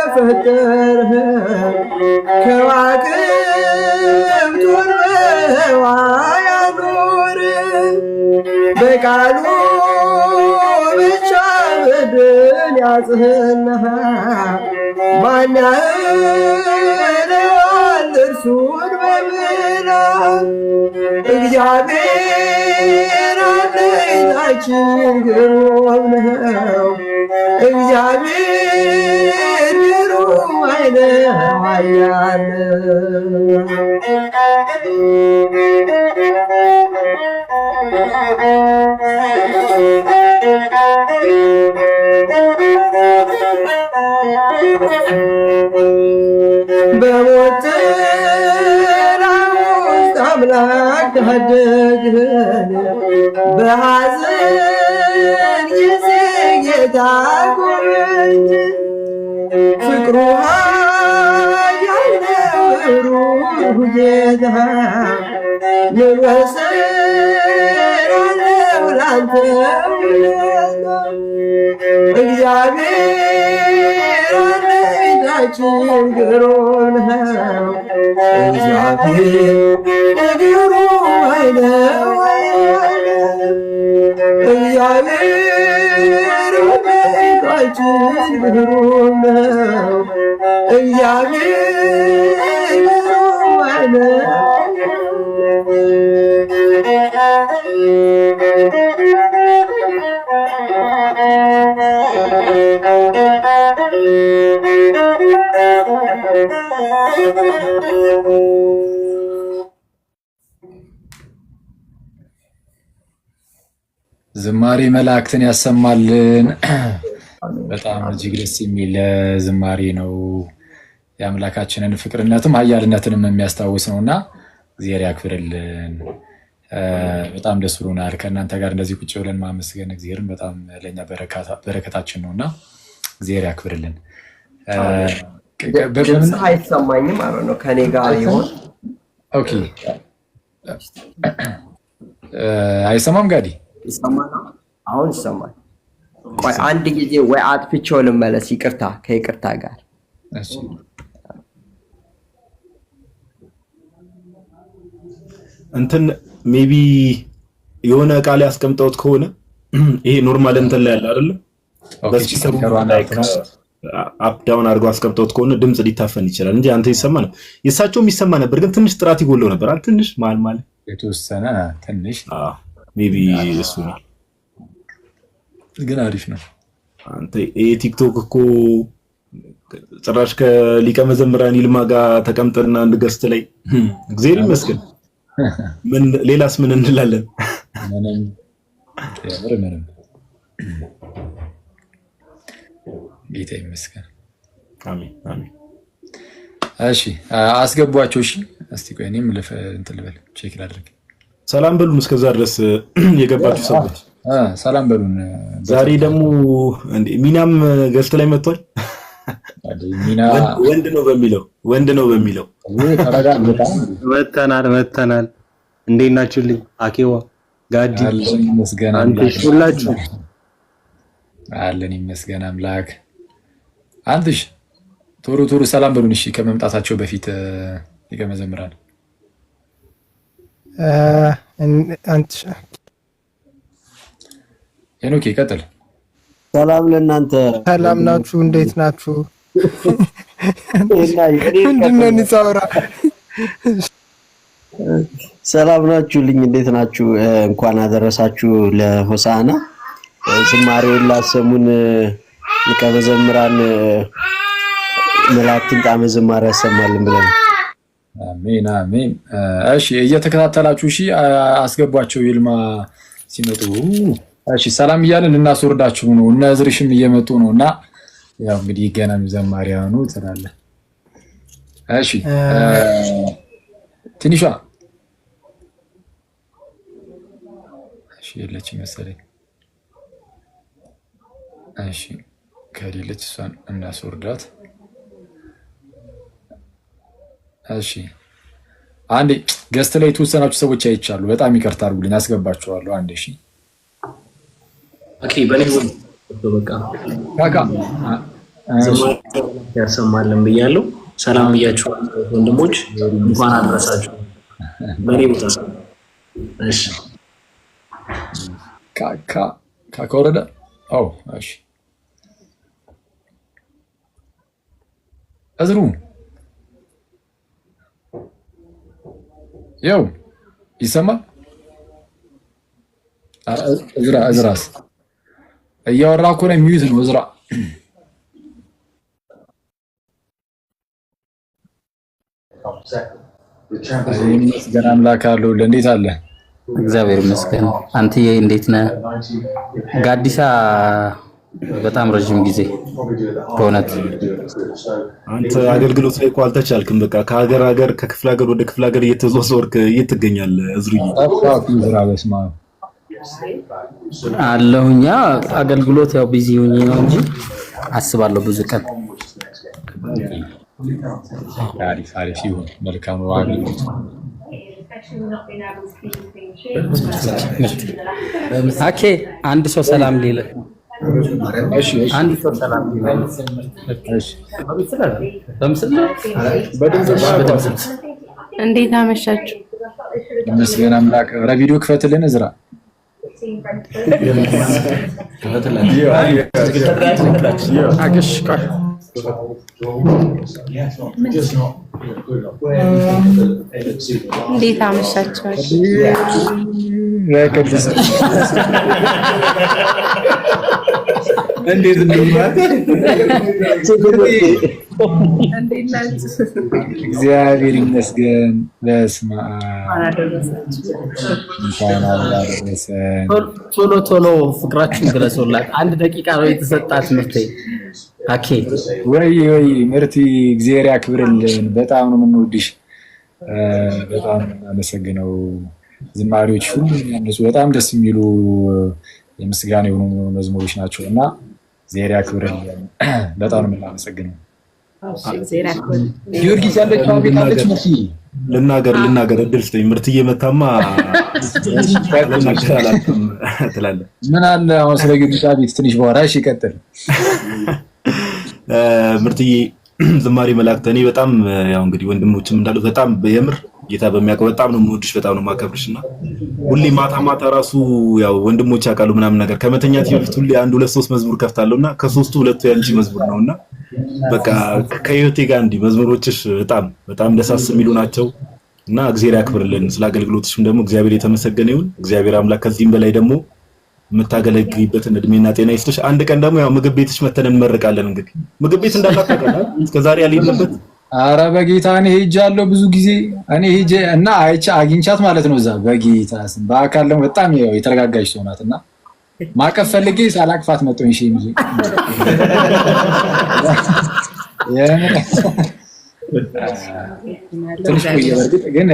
የፈጠርህ ከዋክብቱን በዋይ አኖር በቃሉ ብቻ ምድርን ያጽህና ማን ያህለዋል እርሱን በምላ እግዚአብሔር አለኝታችን ግሩም ነው እግዚአብሔር ግሩም አይነው ኃያል በሞት ጥላ ውስጥ አምላክ ታደግን በሐዘን ጊዜ ጌታ ጎበኝ ፍቅሩ ኃያል ነው ሩሩ ጌታ ምን ወሰናለው ላንተ ውለታ እግዚአብሔር አለኝታችን ግሩም ነው እግዚአብሔር ግሩም አይነው እግዚአብሔር አለኝታችን ግሩም ነው እግዚአብሔር ግሩም አይነው ዝማሬ መላእክትን ያሰማልን። በጣም እጅግ ደስ የሚል ዝማሬ ነው። የአምላካችንን ፍቅርነትም ኃያልነትንም የሚያስታውስ ነውና እግዚአብሔር ያክብርልን። በጣም ደስ ብሎናል ከእናንተ ጋር እንደዚህ ቁጭ ብለን ማመስገን እግዚአብሔርን በጣም ለኛ በረከታችን ነውና እግዚአብሔር ያክብርልን። ድምፅ አይሰማኝም ማለት ነው ከኔ ጋር ይሆን? ኦኬ አይሰማም ጋዲ? ይሰማል። አሁን ይሰማል። ቆይ አንድ ጊዜ ወይ አጥፍቼው ልመለስ። ይቅርታ ከይቅርታ ጋር እሺ። እንትን ሜቢ የሆነ እቃ ላይ አስቀምጠውት ከሆነ ይሄ ኖርማል እንትን ላይ ያለ አይደል? በስፒከሩ ላይ አፕ ዳውን አድርገው አስቀምጠውት ከሆነ ድምጽ ሊታፈን ይችላል እንጂ አንተ ይሰማ ነው። የሳቸውም ይሰማ ነበር፣ ግን ትንሽ ጥራት ይጎለው ነበር። ትንሽ ማል የተወሰነ ትንሽ ሜቢ እሱ ነው፣ ግን አሪፍ ነው። አንተ ቲክቶክ እኮ ጭራሽ ከሊቀ መዘምራን ይልማ ጋር ተቀምጠና አንድ ገስት ላይ እግዚአብሔር ይመስገን። ምን ሌላስ ምን እንላለን? ምንም ጌታ ይመስገን። አሜን አሜን። እሺ አስገቧቸው። እሺ እስቲ ቆይ እኔም እንትን ልበል ቼክ ላድርግ። ሰላም በሉን እስከዛ ድረስ የገባችሁ ሰዎች ሰላም በሉን። ዛሬ ደግሞ ሚናም ገስት ላይ መጥቷል። ሚና ወንድ ነው በሚለው መተናል። እንዴት ናችሁልኝ? አኬዋ ጋዲ ሁላችሁ አለን ይመስገን አምላክ። አንተሽ ቶሎ ሰላም በሉን እሺ፣ ከመምጣታቸው በፊት ይገመዘምራል። አንተ ሄኖክ ቀጥል። ሰላም ለእናንተ። ሰላም ናችሁ? እንዴት ናችሁ? ምንድነው ንጻውራ? ሰላም ናችሁልኝ? እንዴት ናችሁ? እንኳን አደረሳችሁ ለሆሳዕና። ዝማሬውን ላሰሙን ሊቀ መዘምራን መላእክትን ጣዕመ ዝማሬ ያሰማልን ብለን። አሜን አሜን። እሺ እየተከታተላችሁ እሺ አስገቧቸው ይልማ ሲመጡ። እሺ ሰላም እያልን እናስወርዳችሁ ነው። እነ ዝርሽም እየመጡ ነውና ያው እንግዲህ ገናም ዘማሪያኑ ትላለ። እሺ ትንሿ እሺ የለች መሰለኝ። እሺ ከሌለች እሷን እናስወርዳት። እሺ አንዴ ገስት ላይ የተወሰናችሁ ሰዎች አይቻሉ። በጣም ይቅርታ አድርጉልኝ፣ አስገባችኋለሁ። አንዴ እሺ ኦኬ በኔ በቃ ካካ ያሰማልን ብያለሁ። ሰላም ብያችሁ ወንድሞች እንኳን አደረሳችሁ። በኔ ቦታ እሺ ከወረደ እሺ እዝሩ ያው ይሰማል። እዝራስ እያወራ እኮ ነው። ሚዩት ነው እዝራ። ይመስገን አምላክ አለው። እንዴት አለ? እግዚአብሔር ይመስገን። አንተዬ እንዴት ነህ? ጋዲሳ በጣም ረጅም ጊዜ በእውነት አንተ አገልግሎት ላይ እኮ አልተቻልክም። በቃ ከሀገር ሀገር ከክፍለ ሀገር ወደ ክፍለ ሀገር እየተዘዋወርክ ትገኛለህ። እዝሩዬ አለሁኛ አገልግሎት ያው ቢዚ ሆኜ ነው እንጂ አስባለሁ ብዙ ቀን አሪፍ ይሁን። መልካም ነው አገልግሎት። ኦኬ አንድ ሰው ሰላም ሊል አንድ ሰው ሰላም ሊል እንዴት አመሻችሁ? ይመስገን አምላክ። ኧረ ቪዲዮ ክፈትልን እዝራ። እንዴት አመሻችሁ? እንዴት እግዚአብሔር ይመስገን። በስመ አብ ቶሎ ፍቅራችሁን ግለጹላት። 1 ደቂቃ ነው የተሰጣት ምርቴ። ኦኬ ወይ ምርቲ እግዚአብሔር ያክብርልን። በጣም ነው የምንወድሽ። በጣም አመሰግነው። ዝማሬዎች ሁሉ ያነሱ በጣም ደስ የሚሉ የምስጋና የሆኑ መዝሙሮች ናቸው እና እግዚአብሔር ያክብርልን። በጣም ነው የምናመሰግነው። ጊዮርጊስ ያለችው ቤት አለች። ምርት ልናገር እድል ስጠኝ። ምርትዬ መታማ ትላለህ። ምን አለ አሁን ስለ ጊዮርጊስ ቤት ትንሽ በኋላሽ ይቀጥል። ምርትዬ ዝማሬ መላእክት እኔ በጣም ያው እንግዲህ ወንድሞችም እንዳሉት በጣም የምር ጌታ በሚያውቀው በጣም ነው የምወድሽ፣ በጣም ነው የማከብርሽና ሁሌ ማታ ራሱ ያው ወንድሞች ያውቃሉ ምናምን ነገር ከመተኛት በፊት ሁሌ 1 2 3 መዝሙር ከፍታለሁና ከሶስቱ 2 ያንቺ መዝሙር ነውና በቃ ከህይወቴ ጋር እንዲህ መዝሙሮችሽ በጣም ደሳስ የሚሉ ናቸው እና እግዚአብሔር ያክብርልን። ስለ አገልግሎትሽም ደግሞ እግዚአብሔር የተመሰገነ ይሁን። እግዚአብሔር አምላክ ከዚህም በላይ ደግሞ የምታገለግይበትን እድሜና ጤና ይስጥሽ። አንድ ቀን ደግሞ ያው ምግብ ቤትሽ መተን እንመርቃለን። እንግዲህ ምግብ ቤት እንዳላቀቀና እስከዛሬ ያልሄድንበት አረ በጌታ እኔ ሄጃለሁ ብዙ ጊዜ እኔ ሄጄ እና አግኝቻት ማለት ነው። እዛ በጌታ ስም በአካል ደግሞ በጣም የተረጋጋች ሰው ናት እና ማቀፍ ፈልጌ ሳላቅፋት መጥቶኝ እሺ እንጂ ትንሽ ቆየ። በርግጥ ግን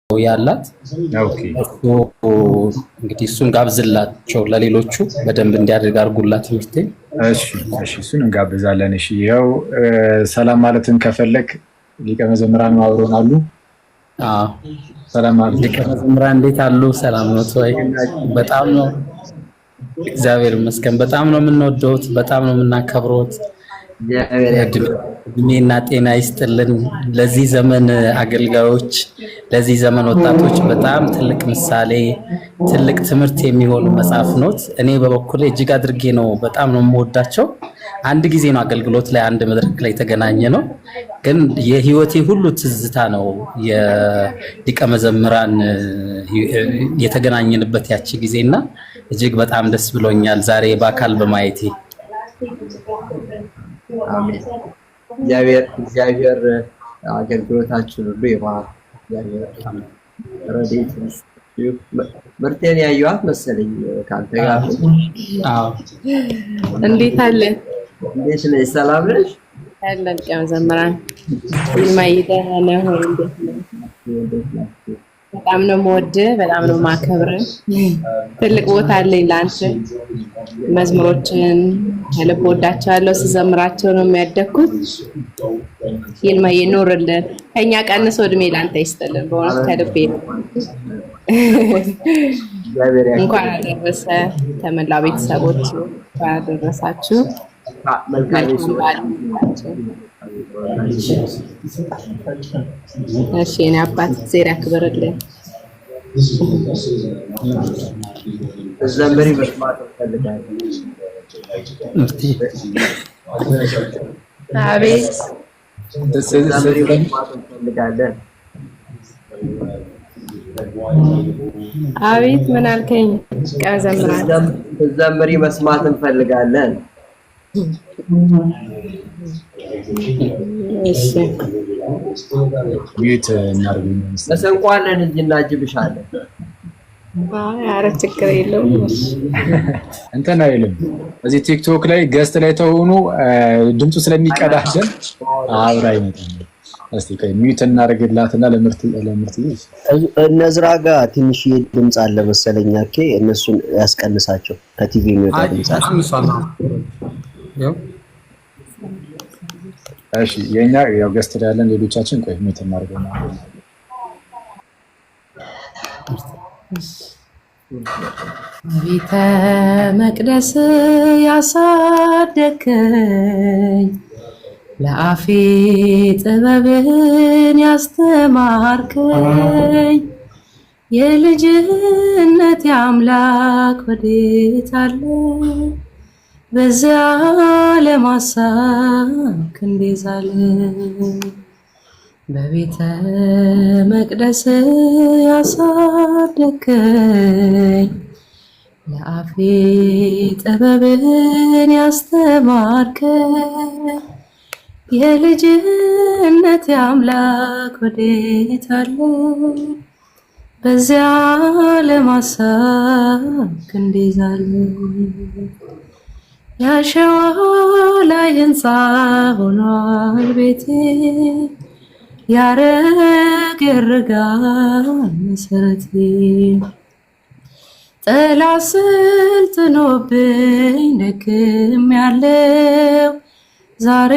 ያላት እንግዲህ እሱን ጋብዝላቸው ለሌሎቹ በደንብ እንዲያደርግ አድርጉላት ትምህርቴ። እሺ እሱን እንጋብዛለን። እሺ ያው ሰላም ማለትን ከፈለክ ሊቀ መዘምራን አብሮን አሉ። ሰላም ማለት ሊቀ መዘምራን እንዴት አሉ? ሰላም ነው ወይ? በጣም ነው እግዚአብሔር ይመስገን። በጣም ነው የምንወደውት፣ በጣም ነው የምናከብረውት። እድሜና ጤና ይስጥልን። ለዚህ ዘመን አገልጋዮች፣ ለዚህ ዘመን ወጣቶች በጣም ትልቅ ምሳሌ፣ ትልቅ ትምህርት የሚሆኑ መጽሐፍ ኖት። እኔ በበኩሌ እጅግ አድርጌ ነው በጣም ነው የምወዳቸው። አንድ ጊዜ ነው አገልግሎት ላይ አንድ መድረክ ላይ የተገናኘ ነው፣ ግን የህይወቴ ሁሉ ትዝታ ነው የሊቀ መዘምራን የተገናኘንበት ያቺ ጊዜና እጅግ በጣም ደስ ብሎኛል ዛሬ በአካል በማየቴ። እግዚአብሔር አገልግሎታችን ሁሉ ይባርክ። እግዚአብሔር ረድኤት ምርቴን ያየኋት መሰለኝ ካንተ ጋር። አዎ እንዴት አለ? እንዴት ነሽ? ሰላም ነሽ? ያለን ሊቀ መዘምራን ይማይደህ ነው ወይ? እንዴት ነው? በጣም ነው የምወድህ፣ በጣም ነው የማከብርህ። ትልቅ ቦታ አለኝ ለአንተ። መዝሙሮችን ከልብ ወዳቸዋለሁ፣ ስዘምራቸው ነው የሚያደግኩት። ይልማዬ ኖርልን። ከኛ ቀንሶ እድሜ ላንተ ይስጥልን። በእውነት ከልቤ እንኳን አደረሰ ተመላ ቤተሰቦች እንኳን አደረሳችሁ። እሺ እኔ አባት ዜና ያክብርልን። ዘመሪ መስማት ፈልጋለሁ። አቤት ዘመሪ መስማት ፈልጋለሁ። አቤት ምን አልከኝ? ቀዘምራል ዘመሪ መስማት እንፈልጋለን። እሺ ቤት እናርጉኝ መሰንቋለን እንጂ እናጅብሻለን። ኧረ ችግር የለውም። እንትን አይልም። እዚህ ቲክቶክ ላይ ገስት ላይ ተሆኑ ድምፁ ስለሚቀዳደም አብራ ይመጣል። እስቲ ሚዩት እናደርግላትና ለምርት እነዝራ ጋር ትንሽ ድምጽ አለ መሰለኝ። ኦኬ እነሱን ያስቀንሳቸው። ከቲቪ የሚወጣ ድምጽ አለ። እሺ የኛ ያው ገስት ላይ ያለን ሌሎቻችን ቆይ ሚዩት እናደርግና ቤተ መቅደስ ያሳደከኝ ለአፌ ጥበብን ያስተማርከኝ የልጅነት አምላክ ወዴት አለ? በዚያ ለማሳብ ክንዴ ዛለ። በቤተ መቅደስ ያሳደከኝ ለአፌ ጥበብን ያስተማርከኝ የልጅነት አምላክ ወዴት አለ? በዚያ ለማሳብ ክንዴ ዛለ። ያሸዋ ላይ ሕንፃ ሆኗል ቤቴ ያረገርጋል መሰረቴ ጠላት ስልጥኖብኝ ደክም ያለው ዛሬ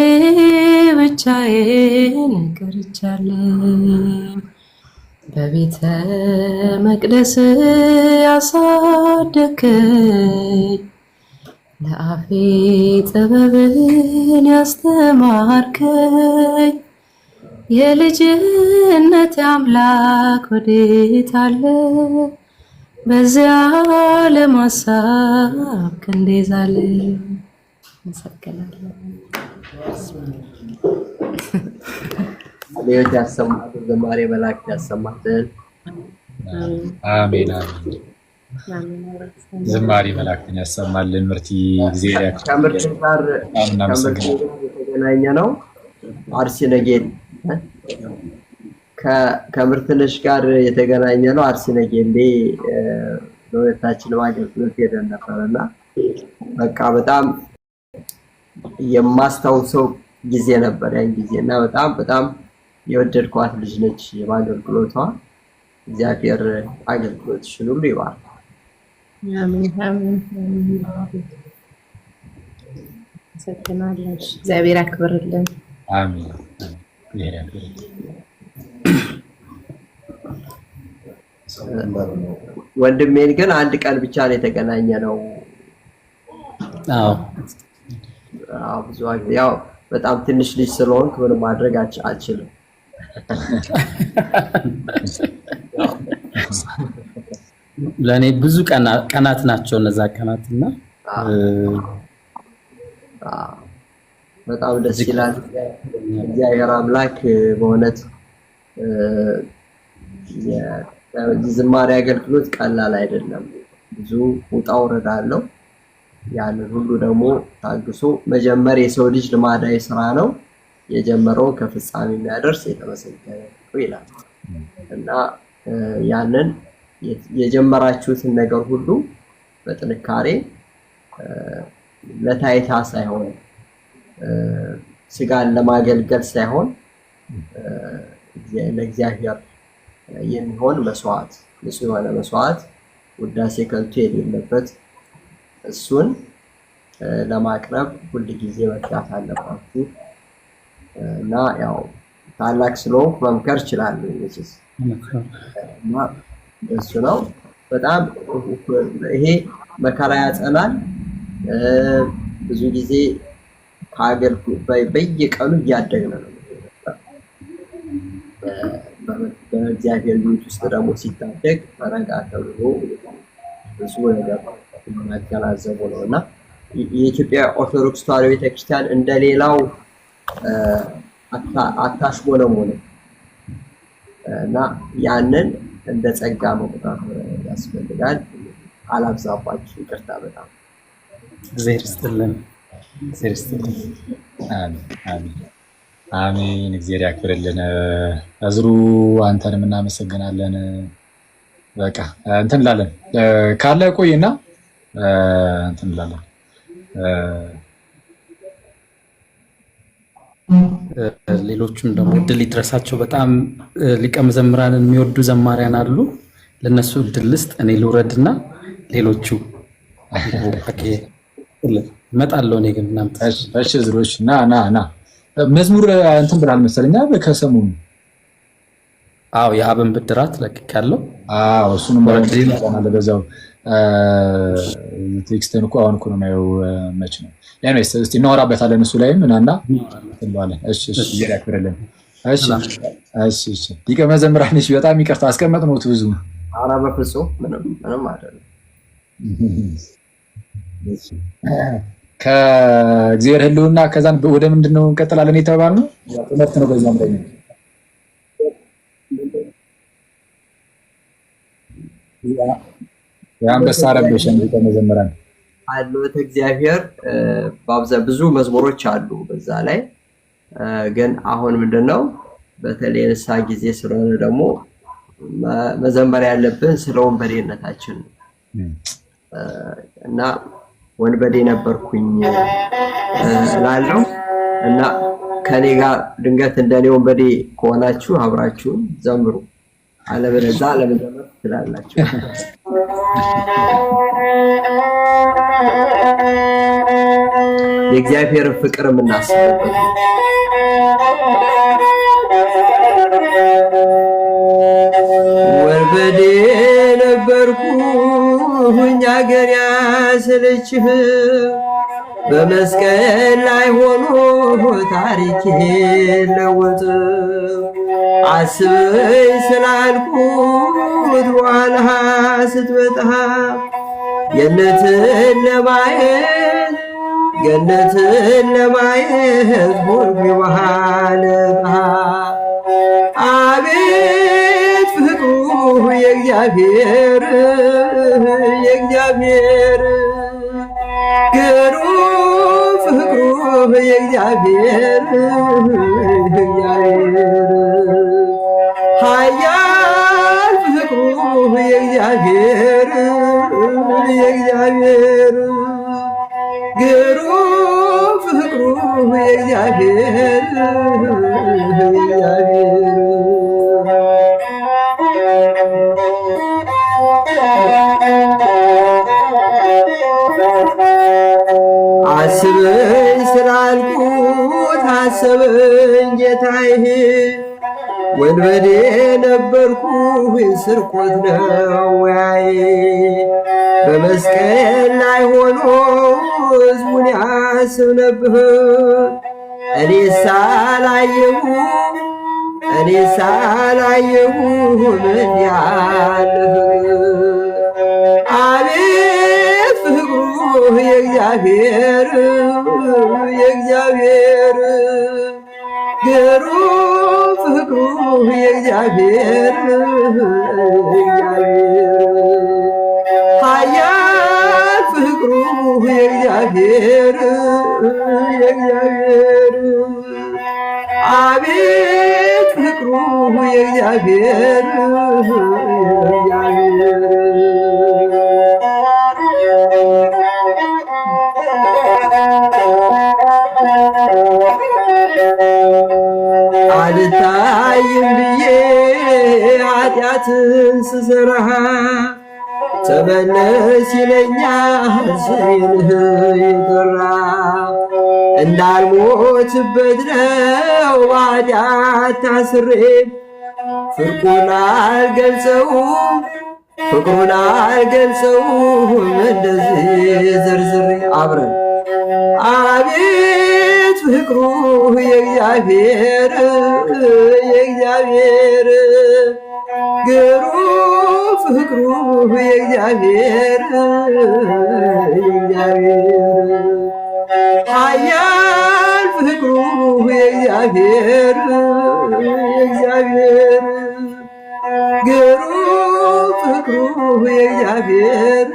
ብቻዬን ቀርቻለሁ። በቤተ መቅደስ ያሳደከኝ ለአፌ ጥበብን ያስተማርከኝ የልጅነት አምላክ ወዴት አለ? በዚያ ለማሳብ ክንዴ ዛለ። መሰከናለሁ ሌሎች ያሰማትን ዘማሪ መላእክት ያሰማትን። አሜን አሜን። ዝማሬ መላእክትን ያሰማልን። ምርት እግዚአብሔር ከምርት ጋር የተገናኘ ነው። አርሲ ነገሌ ከምርትነሽ ጋር የተገናኘ ነው። አርሲ ነገሌ ለሁለታችን አገልግሎት ሄደን ነበርና በቃ በጣም የማስታውሰው ጊዜ ነበር ያን ጊዜና በጣም የወደድኳት ልጅ ነች። የአገልግሎቷ እግዚአብሔር አገልግሎትሽን ሁሉ ይባርክ። አሜን አሜን። ሰከናለሽ እግዚአብሔር ያክብርልን። አሜን። ወንድሜን ግን አንድ ቀን ብቻ ነው የተገናኘ ነው። አዎ ብዙ ያው በጣም ትንሽ ልጅ ስለሆንክ ምንም ማድረግ አልችልም። ለኔ ብዙ ቀናት ናቸው እነዛ ቀናትና በጣም ደስ ይላል። እግዚአብሔር አምላክ በእውነት የዝማሬ አገልግሎት ቀላል አይደለም። ብዙ ውጣ ውረድ አለው። ያንን ሁሉ ደግሞ ታግሶ መጀመር የሰው ልጅ ልማዳዊ ስራ ነው። የጀመረው ከፍጻሜ የሚያደርስ የተመሰገነ ይላል እና ያንን የጀመራችሁትን ነገር ሁሉ በጥንካሬ ለታይታ ሳይሆን ስጋን ለማገልገል ሳይሆን ለእግዚአብሔር የሚሆን መስዋዕት፣ ንጹህ የሆነ መስዋዕት፣ ውዳሴ ከንቱ የሌለበት እሱን ለማቅረብ ሁል ጊዜ መትጋት አለባችሁ። እና ያው ታላቅ ስለሆንኩ መምከር እችላለሁ እና እሱ ነው። በጣም ይሄ መከራ ያጸናል። ብዙ ጊዜ ከሀገር በየቀኑ እያደግን ነው። በእግዚአብሔር ቤት ውስጥ ደግሞ ሲታደግ ረጋ ተብሎ ብዙ ነገር ማገናዘቡ ነው እና የኢትዮጵያ ኦርቶዶክስ ተዋሕዶ ቤተክርስቲያን እንደሌላው አታሽሞነሞነ እና ያንን እንደ ጸጋ መቁጠር ያስፈልጋል። አላብዛባችሁ፣ ይቅርታ በጣም እግዚአብሔር ይስጥልን። አሜን። እግዚአብሔር ያክብርልን። እዝሩ አንተንም እናመሰግናለን። በቃ እንትን እንላለን ካለ ቆይና እንትን እንላለን። ሌሎችም ደግሞ እድል ይድረሳቸው። በጣም ሊቀ መዘምራንን የሚወዱ ዘማሪያን አሉ። ለነሱ እድል ልስጥ። እኔ ልውረድና ሌሎቹ እመጣለሁ። እኔ ግን እናንተ እሺ ዝሮች ና መዝሙር እንትን ብላል መሰለኛ ከሰሞኑ። አዎ የአብን ብድራት ለቅቄያለሁ። አዎ እሱንም ባለ በዛው ቴክስትን እኮ አሁን እኮ ነው የማየው። መች ነው ያኔስ? እስቲ እናወራበታለን እሱ ላይም እናና እንለዋለን። እሺ ያክብርልን። እሺ ሊቀ መዘምራን ነሽ። በጣም ይቅርታ አስቀመጥነው ብዙ። ኧረ በፍፁም ምንም አይደለም። ከእግዚአብሔር ህልውና ከዛን ወደ ምንድነው እንቀጥላለን የተባልነው? ትምህርት ነው። በዛም ላይ የአንበሳ ረበሸን ሊቀ መዘምራን አለወት እግዚአብሔር ብዙ መዝሙሮች አሉ በዛ ላይ ግን አሁን ምንድነው በተለይ ንስሐ ጊዜ ስለሆነ ደግሞ መዘመር ያለብን ስለ ወንበዴነታችን እና ወንበዴ ነበርኩኝ እላለሁ እና ከኔ ጋር ድንገት እንደኔ ወንበዴ ከሆናችሁ አብራችሁን ዘምሩ። አለበለዚያ ለመዘመር ትላላችሁ። የእግዚአብሔር ፍቅር የምናስብበት ወንበዴ ነበርኩኝ አገር ያሰለችህ በመስቀል ላይ ሆኖ ታሪኬ ለወጥ አስበኝ ስላልኩት በኋላ ስትመጣ ገነትን ለማየት ሆንኩ በኋላ አቤት ፍቅሩ የእግዚአብሔር ግሩም ፍቅሩ የእግዚአብሔር ኃያል ፍቅሩ የእግዚአብሔር ግሩም ፍቅሩ የእግዚአብሔር አስበኝ ስላልኩት አሰበኝ ጌታዬ ወንበዴ ነበርኩኝ ስርቆት ነው ያዬ በመስቀል ላይ ሆኖ ሕዝቡን ያስብ ነበር እኔ ሳላየሁ ምን ያለ አቤት ፍቅሩ የእግዚአብሔር ግሩም ፍቅሩ የእግዚአብሔር ኃያል ፍቅሩ የእግዚአብሔር አቤት ፍቅሩ የእግዚአብሔር አልታይም ብዬ ኃጢአትን ስሰራ ተመለስ ይለኛል ስሜን የጠራ እንዳልሞትበት ነው በኃጢአት ታስሬ ፍቅሩን አልገልጸውም እንደዚህ ዝርዝሬ አብረን አቤት ፍቅሩ የእግዚአብሔር ግሩም ፍቅሩ የእግዚአብሔር ኃያል ፍቅሩ የእግዚአብሔር ግሩም ፍቅሩ የእግዚአብሔር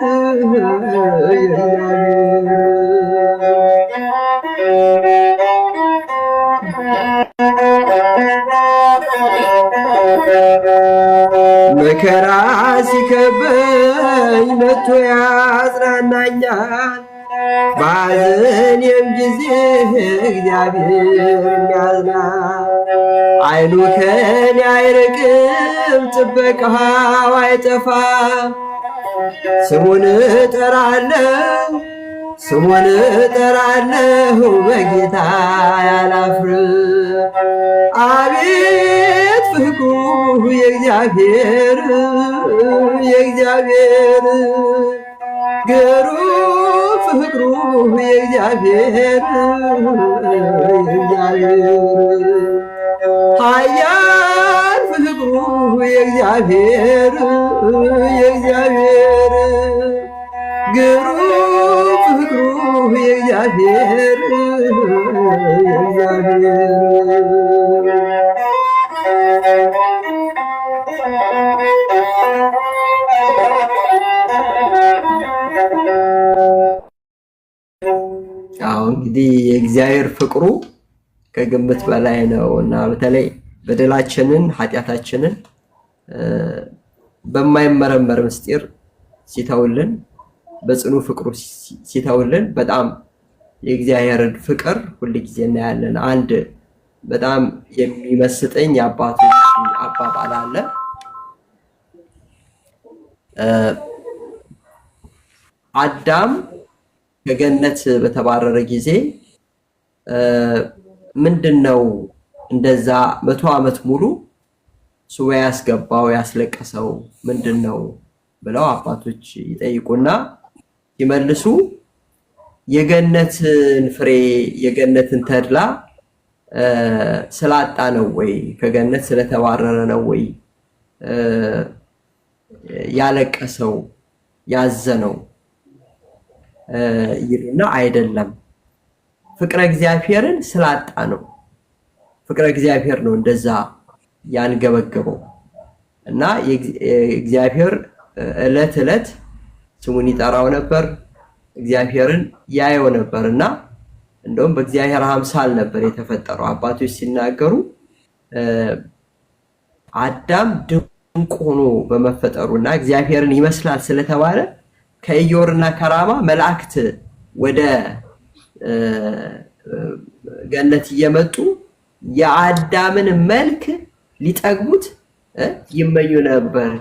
መከራ ሲከበኝ መጥቶ ያጽናናኛል በሐዘኔም ጊዜ እግዚአብሔር ያዝናል። ዓይኑ ከኔ አይርቅም ጥበቃው አይጠፋም። ስሙን እጠራለሁ በጌታ ያላፍርም። አቤት ፍቅሩ የእግዚአብሔር ግሩም ፍቅሩ የእግዚአብሔር ኃያል ፍቅሩ የእግዚአብሔር ግሩም ፍቅሩ የእግዚአብሔር እንግዲህ የእግዚአብሔር ፍቅሩ ከግምት በላይ ነው እና በተለይ በደላችንን ኃጢአታችንን በማይመረመር ምስጢር ሲተውልን በጽኑ ፍቅሩ ሲተውልን በጣም የእግዚአብሔርን ፍቅር ሁልጊዜ እናያለን። አንድ በጣም የሚመስጠኝ የአባቶች አባባል አለ። አዳም ከገነት በተባረረ ጊዜ ምንድነው እንደዛ 100 ዓመት ሙሉ ሱባኤ ያስገባው ያስለቀሰው ምንድነው ብለው አባቶች ይጠይቁና ይመልሱ የገነትን ፍሬ የገነትን ተድላ ስላጣ ነው ወይ ከገነት ስለተባረረ ነው ወይ ያለቀሰው ያዘነው ይሉና አይደለም ፍቅረ እግዚአብሔርን ስላጣ ነው። ፍቅረ እግዚአብሔር ነው እንደዛ ያንገበገበው እና እግዚአብሔር ዕለት ዕለት ስሙን ይጠራው ነበር፣ እግዚአብሔርን ያየው ነበርና እንደውም በእግዚአብሔር አምሳል ነበር የተፈጠረው። አባቶች ሲናገሩ አዳም ድንቅ ሆኖ በመፈጠሩና እግዚአብሔርን ይመስላል ስለተባለ ከኢዮርና ከራማ መላእክት ወደ ገነት እየመጡ የአዳምን መልክ ሊጠግቡት ይመኙ ነበር።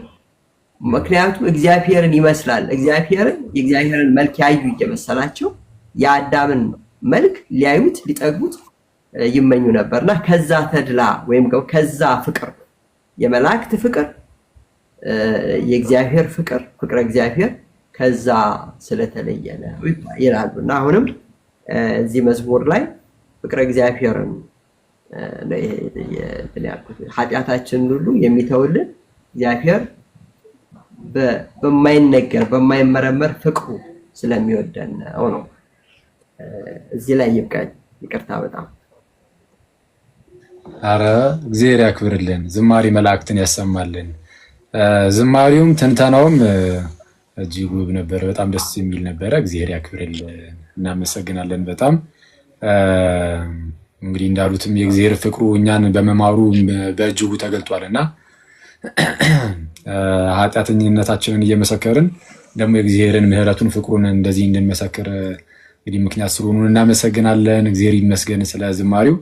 ምክንያቱም እግዚአብሔርን ይመስላል፣ የእግዚአብሔርን መልክ ያዩ እየመሰላቸው የአዳምን መልክ ሊያዩት ሊጠግቡት ይመኙ ነበርና ከዛ ተድላ ወይም ከዛ ፍቅር የመላእክት ፍቅር የእግዚአብሔር ፍቅረ እግዚአብሔር ከዛ ስለተለየ ነው ይላሉና አሁንም እዚህ መዝሙር ላይ ፍቅረ እግዚአብሔርን ኃጢአታችንን ሁሉ የሚተውልን እግዚአብሔር በማይነገር በማይመረመር ፍቅሩ ስለሚወደን ነው። እዚህ ላይ ይብቃኝ። ይቅርታ በጣም አረ እግዚአብሔር ያክብርልን፣ ዝማሬ መላእክትን ያሰማልን። ዝማሬውም ትንተናውም እጅግ ውብ ነበር፣ በጣም ደስ የሚል ነበረ። እግዚአብሔር ያክብርልን፣ እናመሰግናለን በጣም እንግዲህ እንዳሉትም የእግዚአብሔር ፍቅሩ እኛን በመማሩ በእጅጉ ተገልጧልና ኃጢአተኝነታችንን እየመሰከርን ደግሞ የእግዚአብሔርን ምሕረቱን ፍቅሩን እንደዚህ እንድንመሰክር እንግዲህ ምክንያት ስለሆኑ እናመሰግናለን። እግዚአብሔር ይመስገን። ስለ ዝማሬው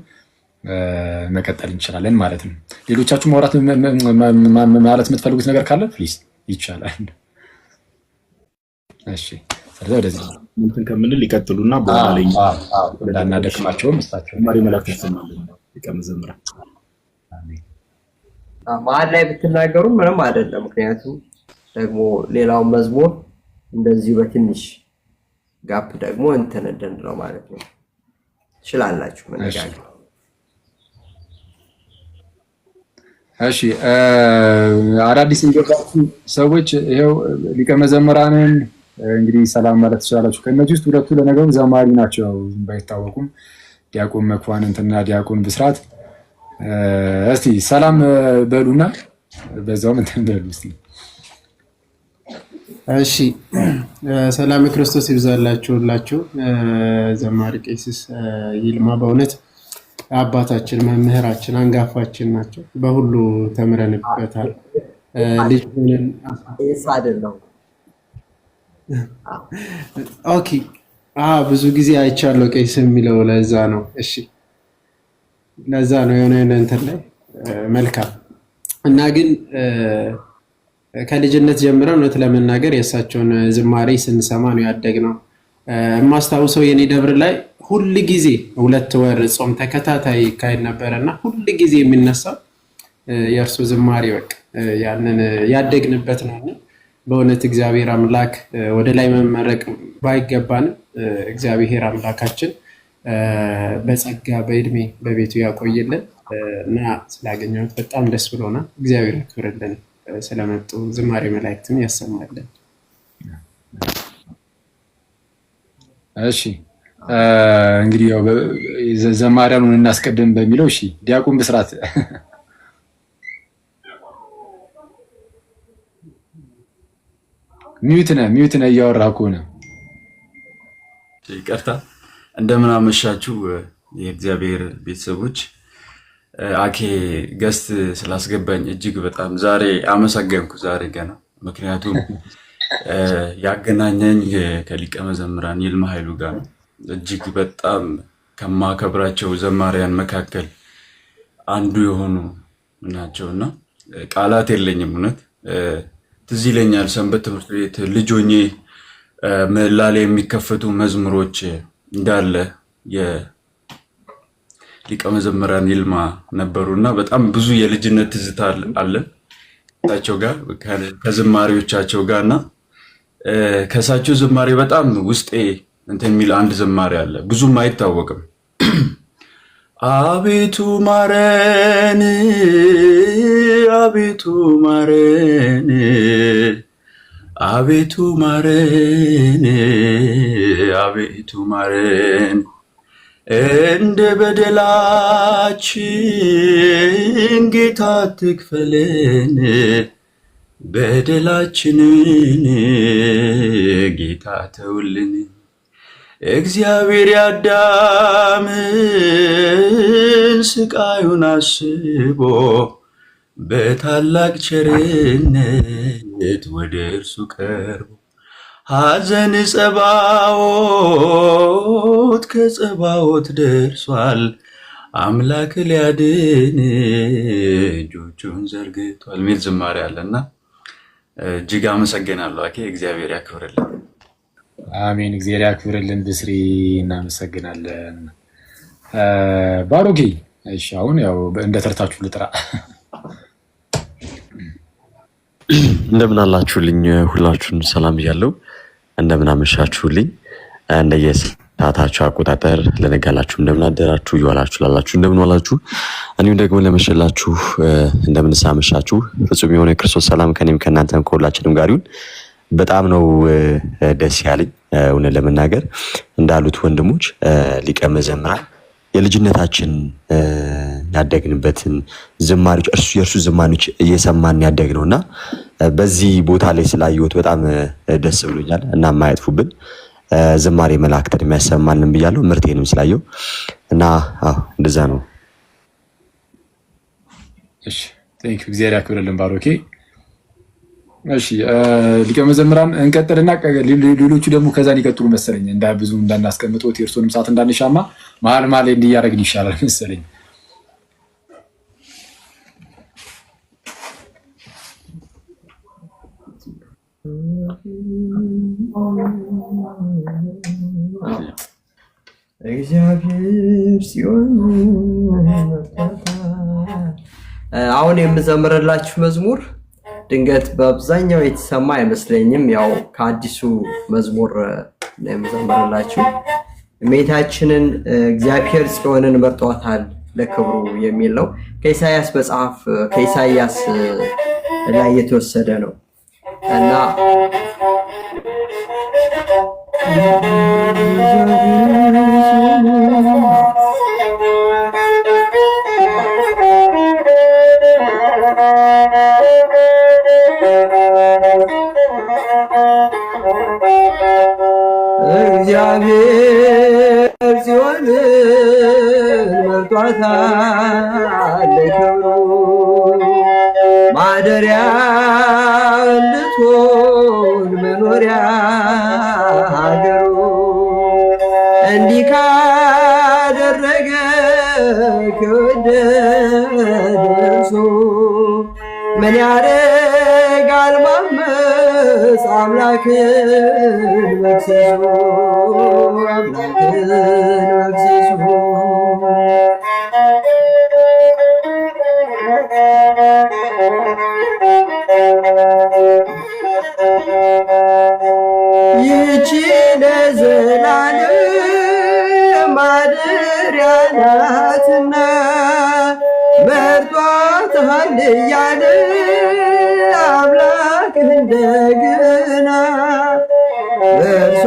መቀጠል እንችላለን ማለት ነው። ሌሎቻችሁ ማውራት ማለት የምትፈልጉት ነገር ካለ ፕሊዝ ይቻላል። እሺ ስለዚህ ወደዚህ እንትን ከምንል ይቀጥሉና በኋላ ላይ እንዳናደክማቸውም እሳቸው ማሪ መላእክት ያሰማልን ሊቀ መዘምራን መሀል ላይ ብትናገሩ ምንም አይደለም። ምክንያቱም ደግሞ ሌላውን መዝሙር እንደዚህ በትንሽ ጋፕ ደግሞ እንትን እንደንለው ማለት ነው። ትችላላችሁ መነጋገር። እሺ አዳዲስ እንገባችሁ ሰዎች ይሄው ሊቀ መዘምራንን እንግዲህ ሰላም ማለት ትችላላችሁ። ከነዚህ ውስጥ ሁለቱ ለነገሩ ዘማሪ ናቸው ባይታወቁም፣ ዲያቆን መኳንንትና ዲያቆን ብስራት። እስቲ ሰላም በሉና በዛውም እንትን በሉ እስቲ። እሺ ሰላም ክርስቶስ ይብዛላችሁ ሁላችሁ። ዘማሪ ቄስ ይልማ በእውነት አባታችን መምህራችን አንጋፋችን ናቸው። በሁሉ ተምረንበታል። ልጅ ሆነን አይደለም። ኦኬ ብዙ ጊዜ አይቻለሁ ቄስ የሚለው ለዛ ነው። እሺ ለዛ ነው የሆነ እንትን ላይ መልካም እና ግን ከልጅነት ጀምረን እውነት ለመናገር የእሳቸውን ዝማሬ ስንሰማ ነው ያደግነው። የማስታውሰው የኔ ደብር ላይ ሁል ጊዜ 2 ወር ጾም ተከታታይ ይካሄድ ነበርና ሁል ጊዜ የሚነሳው የእርሱ ዝማሬ በቃ ያንን ያደግንበት ነው። በእውነት እግዚአብሔር አምላክ ወደ ላይ መመረቅ ባይገባንም እግዚአብሔር አምላካችን በጸጋ በእድሜ በቤቱ ያቆይልን እና ስላገኘሁት በጣም ደስ ብሎናል። እግዚአብሔር ያክብርልን። ስለመጡ ዝማሬ መላእክትን ያሰማልን። እሺ እንግዲህ ያው ዘማሪያኑን እናስቀድም በሚለው እሺ ዲያቆን ብስራት ሚዩት ነህ እያወራህ ከሆነ ይቅርታ። እንደምን አመሻችሁ የእግዚአብሔር ቤተሰቦች። አኬ ገስት ስላስገባኝ እጅግ በጣም ዛሬ አመሰገንኩ። ዛሬ ገና ምክንያቱም ያገናኘኝ ከሊቀ መዘምራን ይልማ ኃይሉ ጋር ነው። እጅግ በጣም ከማከብራቸው ዘማሪያን መካከል አንዱ የሆኑ ናቸውና ቃላት የለኝም። እውነት ትዝ ይለኛል ሰንበት ትምህርት ቤት ልጅ ሆኜ ምላሌ የሚከፈቱ መዝሙሮች እንዳለ ሊቀ መዘምራን ይልማ ነበሩና በጣም ብዙ የልጅነት ትዝታ አለን ከእሳቸው ጋር ከዝማሬዎቻቸው ጋርና ከእሳቸው ዝማሬ በጣም ውስጤ እንትን የሚል አንድ ዝማሬ አለ፣ ብዙም አይታወቅም። አቤቱ ማረን፣ አቤቱ ማረን፣ አቤቱ ማረን፣ አቤቱ ማረን እንደ በደላችን ጌታ አትክፈለን፣ በደላችንን ጌታ ተውልን። እግዚአብሔር ያዳምን ስቃዩን አስቦ በታላቅ ቸርነት ወደ እርሱ ቀርቦ ሐዘን ጸባዖት ከጸባዖት ደርሷል፣ አምላክ ሊያድን እጆቹን ዘርግቷል የሚል ዝማሬ አለና እጅግ አመሰግናለሁ። አኬ እግዚአብሔር ያክብርልን። አሜን። እግዚአብሔር ያክብርልን። ብስሪ እናመሰግናለን። ባሮጌ እሺ፣ አሁን ያው እንደ ተርታችሁ ልጥራ። እንደምን አላችሁልኝ? ሁላችሁን ሰላም እያለሁ እንደምን አመሻችሁልኝ? እንደየሰዓታችሁ አቆጣጠር ለነጋላችሁ እንደምን አደራችሁ፣ እየዋላችሁ ላላችሁ እንደምን ዋላችሁ፣ እኔም ደግሞ ለመሸላችሁ እንደምን ሳመሻችሁ። ፍጹም የሆነ የክርስቶስ ሰላም ከኔም ከእናንተም ከሁላችንም ጋር ይሁን። በጣም ነው ደስ ያለኝ እውነት ለመናገር እንዳሉት ወንድሞች ሊቀ መዘምራን የልጅነታችን ያደግንበትን ዝማሬዎች የእርሱ ዝማሬዎች እየሰማን ያደግነው እና በዚህ ቦታ ላይ ስላየሁት በጣም ደስ ብሎኛል። እና የማያጥፉብን ዝማሬ መላእክትን የሚያሰማልን ብያለሁ፣ ምርቴንም ስላየው እና እንደዛ ነው። እሺ ቴንክ ዩ፣ እግዚአብሔር ያክብርልን ባሮኬ። እሺ ሊቀ መዘምራን እንቀጥልና ሌሎቹ ደግሞ ከዛን ይቀጥሉ መሰለኝ። ብዙ እንዳናስቀምጠው የእርሶንም ሰዓት እንዳንሻማ መሀል ላይ እንዲያደርግን ይሻላል መሰለኝ። እግዚአብሔር ሲሆን አሁን የምዘምርላችሁ መዝሙር ድንገት በአብዛኛው የተሰማ አይመስለኝም። ያው ከአዲሱ መዝሙር ነው የምዘምርላችሁ። እመቤታችንን እግዚአብሔር ጽዮንን መርጧታል ለክብሩ የሚል ነው። ከኢሳይያስ መጽሐፍ ከኢሳይያስ ላይ የተወሰደ ነው እና እግዚአብሔር ጽዮንን መርጧታል ለክብሩ ማደሪያ እንድትሆን መኖሪያ ሀገሩ እንዲህ ካደረገ ከወደደ እርሱ ምን ያደርጋል ማመፅ አምላክን መክሰሱ አምላክን መክሰሱ ይህች ለዘላለም ማደሪያ ናትና መርጧታል እያለ አምላክ እንደገና በእርሷ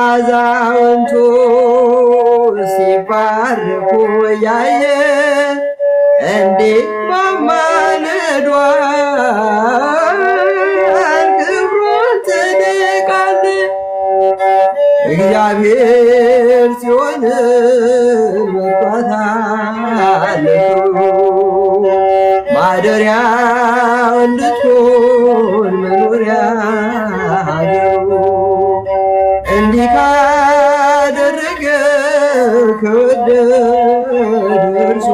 አዛውንቱ ሲባርኩ ያየ እንዴት ማማለዷን ክብሯን ትንቃለች። እግዚአብሔር ጽዮንን መርጧታል ለክብሩ ማደሪያ እንድትሆን መኖሪያ ሀገሩ እንዲህ ካደረገ ከወደደ እርሱ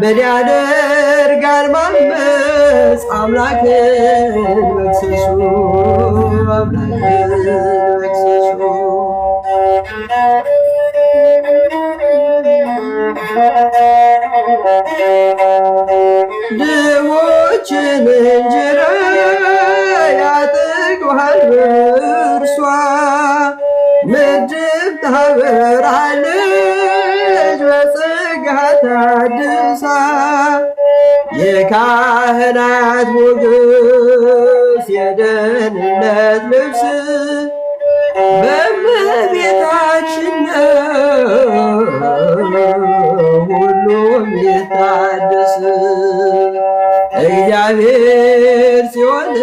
ምን ያደርጋል ማመፅ አምላክን መክሰሱ አምላክን መክሰሱ ድሆችን እንጀራ ያጠግባል በእርሷ ምድር ታበራለች በጸጋ ታድሳ የካህናት ሞገስ የደህንነት ልብስ በእመቤታችን ሁሉም ይታደስ። እግዚአብሔር ጽዮንን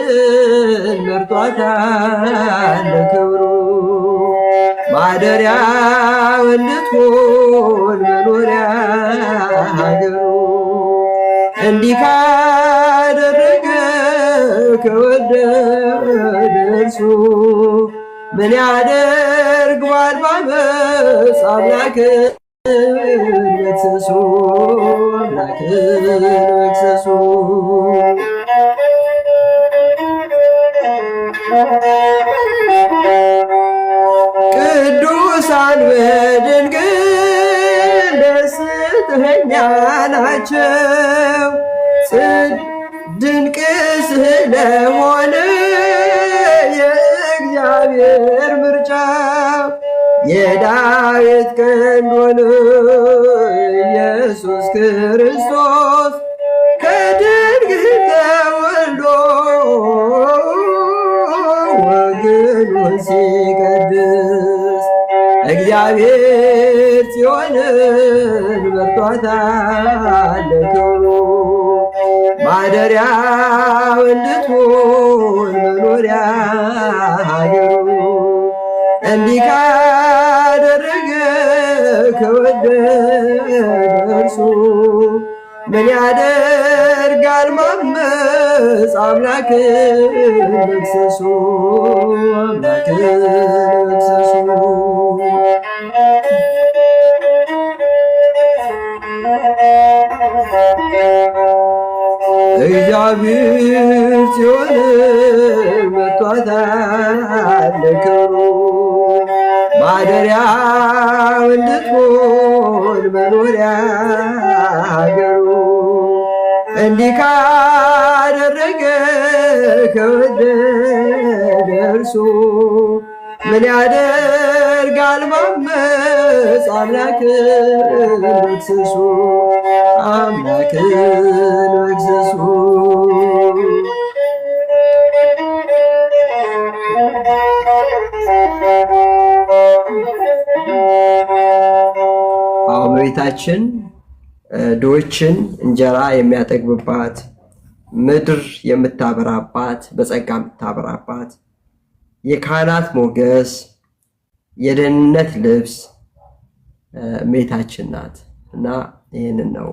መርጧታል ለክብሩ ማደሪያው እንድትሆን መኖሪያ ሀገሩ እንዲህ ካደረገ ከወደደ እርሱ ምን ያደርገዋል ማመፅ አምላክን መክሰሱ አምላክን መክሰሱ ቅዱሳን በድንግል ደስተኛ ናቸው ድንቅ ስለሆነ የእግዚአብሔር ምርጫ የዳዊት ቀንድ ሆነ ኢየሱስ ክርስቶስ ከድንግል ተወልዶ ወገኑን ሲቀድስ እግዚአብሔር ጽዮንን መርጧታል ለክብሩ ማደሪያው እንድትሆን መኖሪያ ሀገሩ እንዲህ ካደረገ ከወደደ እርሱ ምን ያደርጋል ማመፅ አምላክን መክሰሱ አምላክን መክሰሱ እግዚአብሔር ጽዮን መጥቷታል ለክብሩ ማደሪያው እንድትሆን መኖሪያ ሀገሩ እንዲህ ካደረገ ከወደደ እርሱ ምን ያደርጋል ማመፅ አምላክን መክሰሱ አምላክን መክሰሱ እመቤታችን ድሆችን እንጀራ የሚያጠግብባት ምድር የምታበራባት በጸጋ የምታበራባት የካህናት ሞገስ የደህንነት ልብስ እመቤታችን ናት እና ይህንን ነው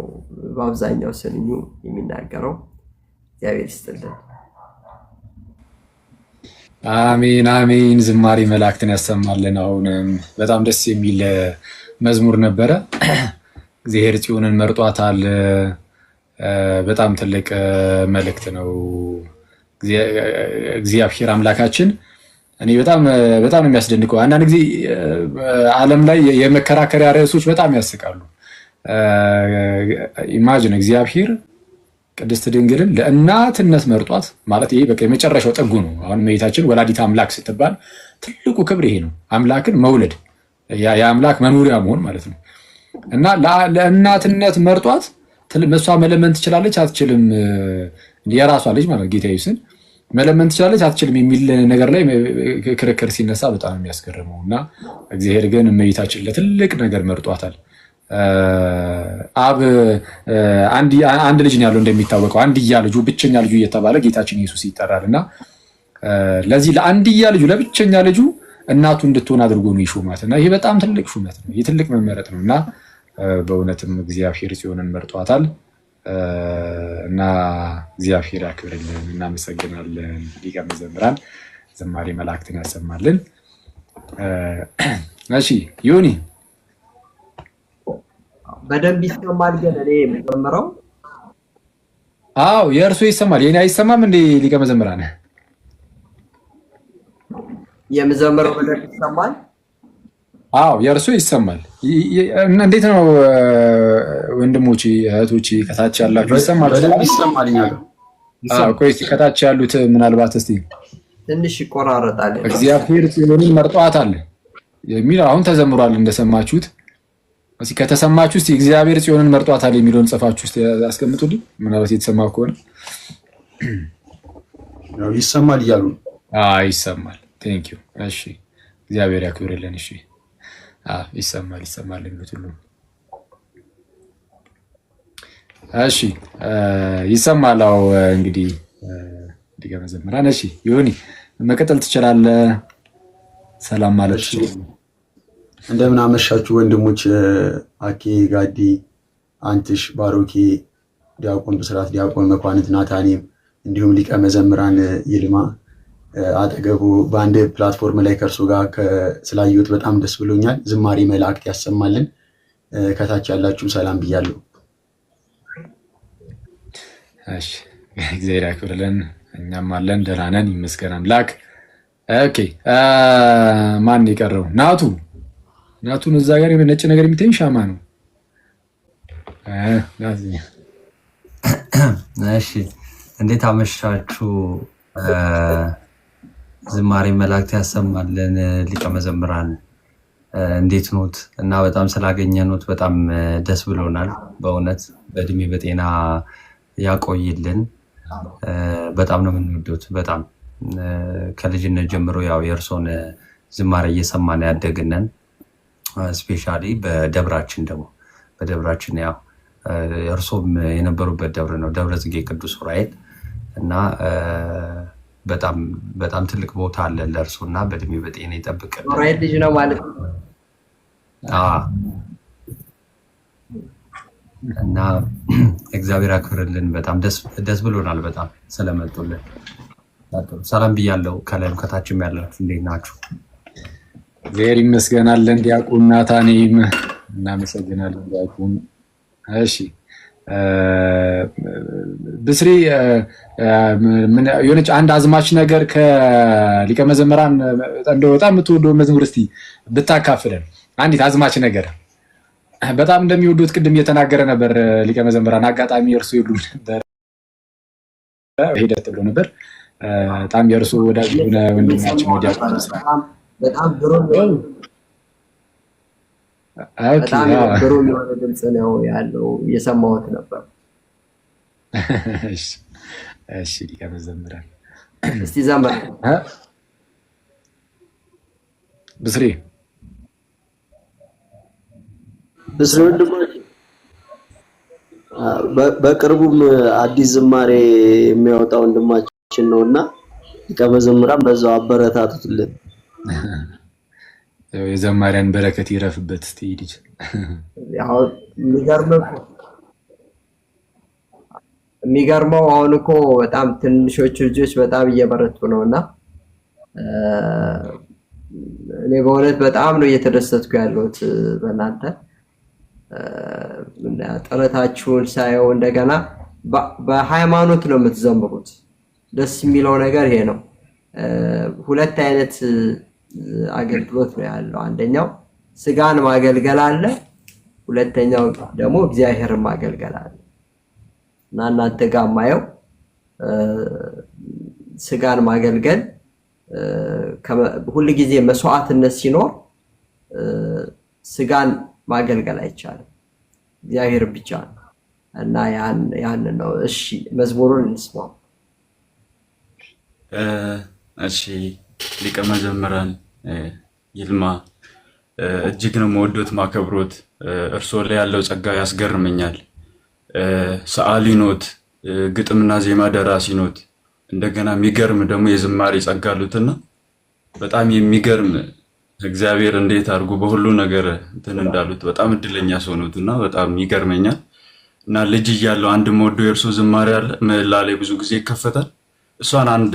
በአብዛኛው ስንኙ የሚናገረው። እግዚአብሔር ይስጥልን። አሜን አሜን። ዝማሬ መላእክትን ያሰማልን። አሁንም በጣም ደስ የሚል መዝሙር ነበረ። እግዚአብሔር ጽዮንን መርጧታል። በጣም ትልቅ መልእክት ነው። እግዚአብሔር አምላካችን እኔ በጣም ነው የሚያስደንቀው። አንዳንድ ጊዜ ዓለም ላይ የመከራከሪያ ርዕሶች በጣም ያስቃሉ። ኢማጂን እግዚአብሔር ቅድስት ድንግልን ለእናትነት መርጧት ማለት ይሄ በቃ የመጨረሻው ጥጉ ነው። አሁን እመቤታችን ወላዲት አምላክ ስትባል ትልቁ ክብር ይሄ ነው። አምላክን መውለድ የአምላክ መኖሪያ መሆን ማለት ነው እና ለእናትነት መርጧት እሷ መለመን ትችላለች አትችልም? የራሷ ልጅ ማለት ጌታ ኢየሱስን መለመን ትችላለች አትችልም የሚል ነገር ላይ ክርክር ሲነሳ በጣም የሚያስገርመው እና እግዚአብሔር ግን እመቤታችን ለትልቅ ነገር መርጧታል። አብ አንድ ልጅ ነው ያለው እንደሚታወቀው፣ አንድያ ልጁ ብቸኛ ልጁ እየተባለ ጌታችን ኢየሱስ ይጠራል እና ለዚህ ለአንድያ ልጁ ለብቸኛ ልጁ እናቱ እንድትሆን አድርጎ ነው ይሾማት እና ይሄ በጣም ትልቅ ሹመት ነው፣ የትልቅ መመረጥ ነው እና በእውነትም እግዚአብሔር ጽዮንን መርጧታል እና እግዚአብሔር ያክብርልን። እናመሰግናለን። ሊቀ መዘምራን ዝማሬ መላእክትን ያሰማልን። እሺ ዮኒ በደንብ ይሰማል ግን እኔ የምዘምረው? አዎ የእርሱ ይሰማል። የኔ አይሰማም እንዴ? ሊቀ መዘምራን የምዘምረው በደንብ ይሰማል? አዎ የእርሱ ይሰማል። እንዴት ነው ወንድሞቼ እህቶቼ ከታች ያላችሁ ይሰማል? ይሰማልኛል። አዎ ቆይ ከታች ያሉት ምናልባት እስቲ ትንሽ ይቆራረጣል። እግዚአብሔር ጽዮንን መርጧታል የሚል አሁን ተዘምሯል እንደሰማችሁት። እስኪ ከተሰማችሁ እስቲ እግዚአብሔር ጽዮንን መርጧታል የሚለውን ጽፋችሁ እስቲ አስቀምጡልኝ። ምናልባት የተሰማ ከሆነ ይሰማል እያሉ ነው። ይሰማል። ቴንክ ዩ። እሺ እግዚአብሔር ያክብርልን። እሺ ይሰማል የሚሉት ሁሉ እሺ ይሰማል። አዎ እንግዲህ ሊቀ መዘምራን እሺ ዮኒ መቀጠል ትችላለህ። ሰላም ማለት ትችላለህ። እንደምን አመሻችሁ ወንድሞች፣ አኬ ጋዲ፣ አንትሽ፣ ባሮኬ፣ ዲያቆን ብስራት፣ ዲያቆን መኳንንት፣ ናታኒም እንዲሁም ሊቀ መዘምራን ይልማ አጠገቡ በአንድ ፕላትፎርም ላይ ከእርሱ ጋር ስላየሁት በጣም ደስ ብሎኛል። ዝማሬ መላእክት ያሰማልን። ከታች ያላችሁ ሰላም ብያለሁ። እሺ እግዚአብሔር ያክብርልን። እኛም አለን ደህና ነን፣ ይመስገን አምላክ። ኦኬ ማን የቀረው? ናቱን እዛ ጋር ነጭ ነገር የሚታይ ሻማ ነው። እሺ እንዴት አመሻችሁ? ዝማሬ መላእክት ያሰማልን። ሊቀ መዘምራን እንዴት ኖት? እና በጣም ስላገኘኖት በጣም ደስ ብሎናል። በእውነት በእድሜ በጤና ያቆይልን። በጣም ነው የምንወዱት። በጣም ከልጅነት ጀምሮ ያው የእርሶን ዝማሬ እየሰማን ያደግነን። ስፔሻሊ በደብራችን ያው እርሶም የነበሩበት ደብር ነው፣ ደብረ ጽጌ ቅዱስ ዑራኤል እና በጣም ትልቅ ቦታ አለ ለእርሱ እና በእድሜ በጤና ይጠብቅልን። ዑራኤል ልጅ ነው ማለት ነው እና እግዚአብሔር ያክብርልን። በጣም ደስ ብሎናል በጣም ስለመጡልን። ሰላም ብያለሁ። ከላይም ከታችም ያላችሁ እንዴት ናችሁ? እግዚአብሔር ይመስገናለን። ዲያቆን ናታኒም እናመሰግናለን። ዲያቆን እሺ ብስሪ የሆነች አንድ አዝማች ነገር ከሊቀ መዘምራን እንደው በጣም የምትወደው መዝሙር እስቲ ብታካፍለን። አንዲት አዝማች ነገር በጣም እንደሚወዱት ቅድም እየተናገረ ነበር ሊቀ መዘምራን። አጋጣሚ እርሱ ይሉ ነበር ሄደት ብሎ ነበር። በጣም የእርሱ ወዳጅ ሆነ ወንድማችን ወዲያ በጣም ግሩም የሆነ ድምፅ ነው ያለው፣ እየሰማሁት ነበር። እሺ ሊቀ መዘምራን እስቲ ዘምር ብስሪ ወንድሞች። በቅርቡም አዲስ ዝማሬ የሚያወጣ ወንድማችን ነውና ሊቀ መዘምራን በዛው አበረታቱልን። የዘማሪያን በረከት ይረፍበት። እስቲ ሂድ ያው የሚገርመው አሁን እኮ በጣም ትንሾች ልጆች በጣም እየበረቱ ነውና እኔ በእውነት በጣም ነው እየተደሰትኩ ያለሁት በእናንተ ጥረታችሁን ሳየው። እንደገና በሃይማኖት ነው የምትዘምሩት። ደስ የሚለው ነገር ይሄ ነው። ሁለት አይነት አገልግሎት ነው ያለው። አንደኛው ስጋን ማገልገል አለ፣ ሁለተኛው ደግሞ እግዚአብሔርን ማገልገል አለ። እና እናንተ ጋር ማየው ስጋን ማገልገል ሁሉ ጊዜ መስዋዕትነት ሲኖር ስጋን ማገልገል አይቻልም፣ እግዚአብሔር ብቻ ነው። እና ያን ነው። እሺ መዝሙሩን እንስማው። እሺ ሊቀ መዘምራን ይልማ እጅግ ነው መወዶት ማከብሮት። እርሶ ላይ ያለው ጸጋ ያስገርመኛል። ሰዓሊ ኖት፣ ግጥምና ዜማ ደራሲ ኖት። እንደገና የሚገርም ደግሞ የዝማሬ ጸጋ አሉትና በጣም የሚገርም እግዚአብሔር እንዴት አድርጎ በሁሉ ነገር እንትን እንዳሉት በጣም እድለኛ ሰው ነውና በጣም ይገርመኛል። እና ልጅ እያለሁ አንድ መወደው የእርሱ ዝማሬ አለ፣ ምህላ ላይ ብዙ ጊዜ ይከፈታል። እሷን አንድ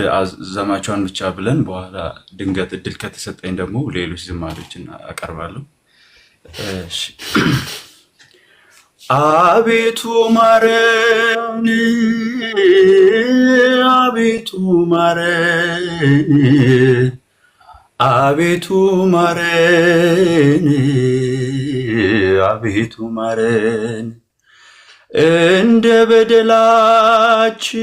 ዘማቿን ብቻ ብለን በኋላ ድንገት እድል ከተሰጠኝ ደግሞ ሌሎች ዝማሬዎችን አቀርባለሁ። አቤቱ ማረን፣ አቤቱ ማረን፣ አቤቱ ማረን፣ አቤቱ ማረን፣ እንደ በደላችን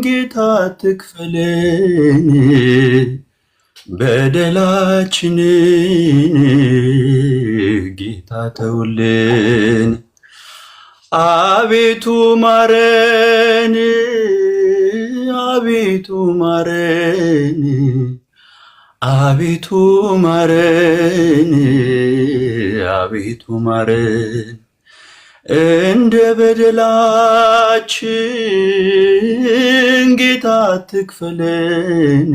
ጌታ አትክፈለን፣ በደላችንን ጌታ ተውልን። አቤቱ ማረን፣ አቤቱ ማረን፣ አቤቱ ማረን፣ አቤቱ ማረን፣ እንደ በደላችን ጌታ አትክፈለን፣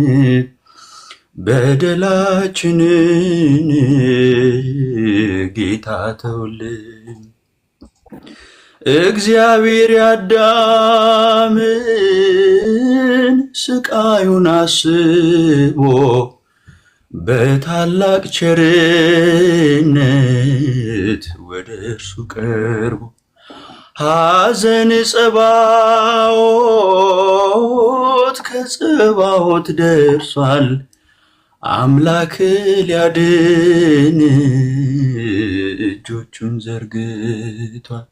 በደላችንን ጌታ ተውልን። እግዚአብሔር ያዳምን ስቃዩን አስቦ በታላቅ ቸርነት ወደ እርሱ ቀርቦ ሐዘን ጸባዖት ከጸባዖት ደርሷል፣ አምላክ ሊያድን እጆቹን ዘርግቷል።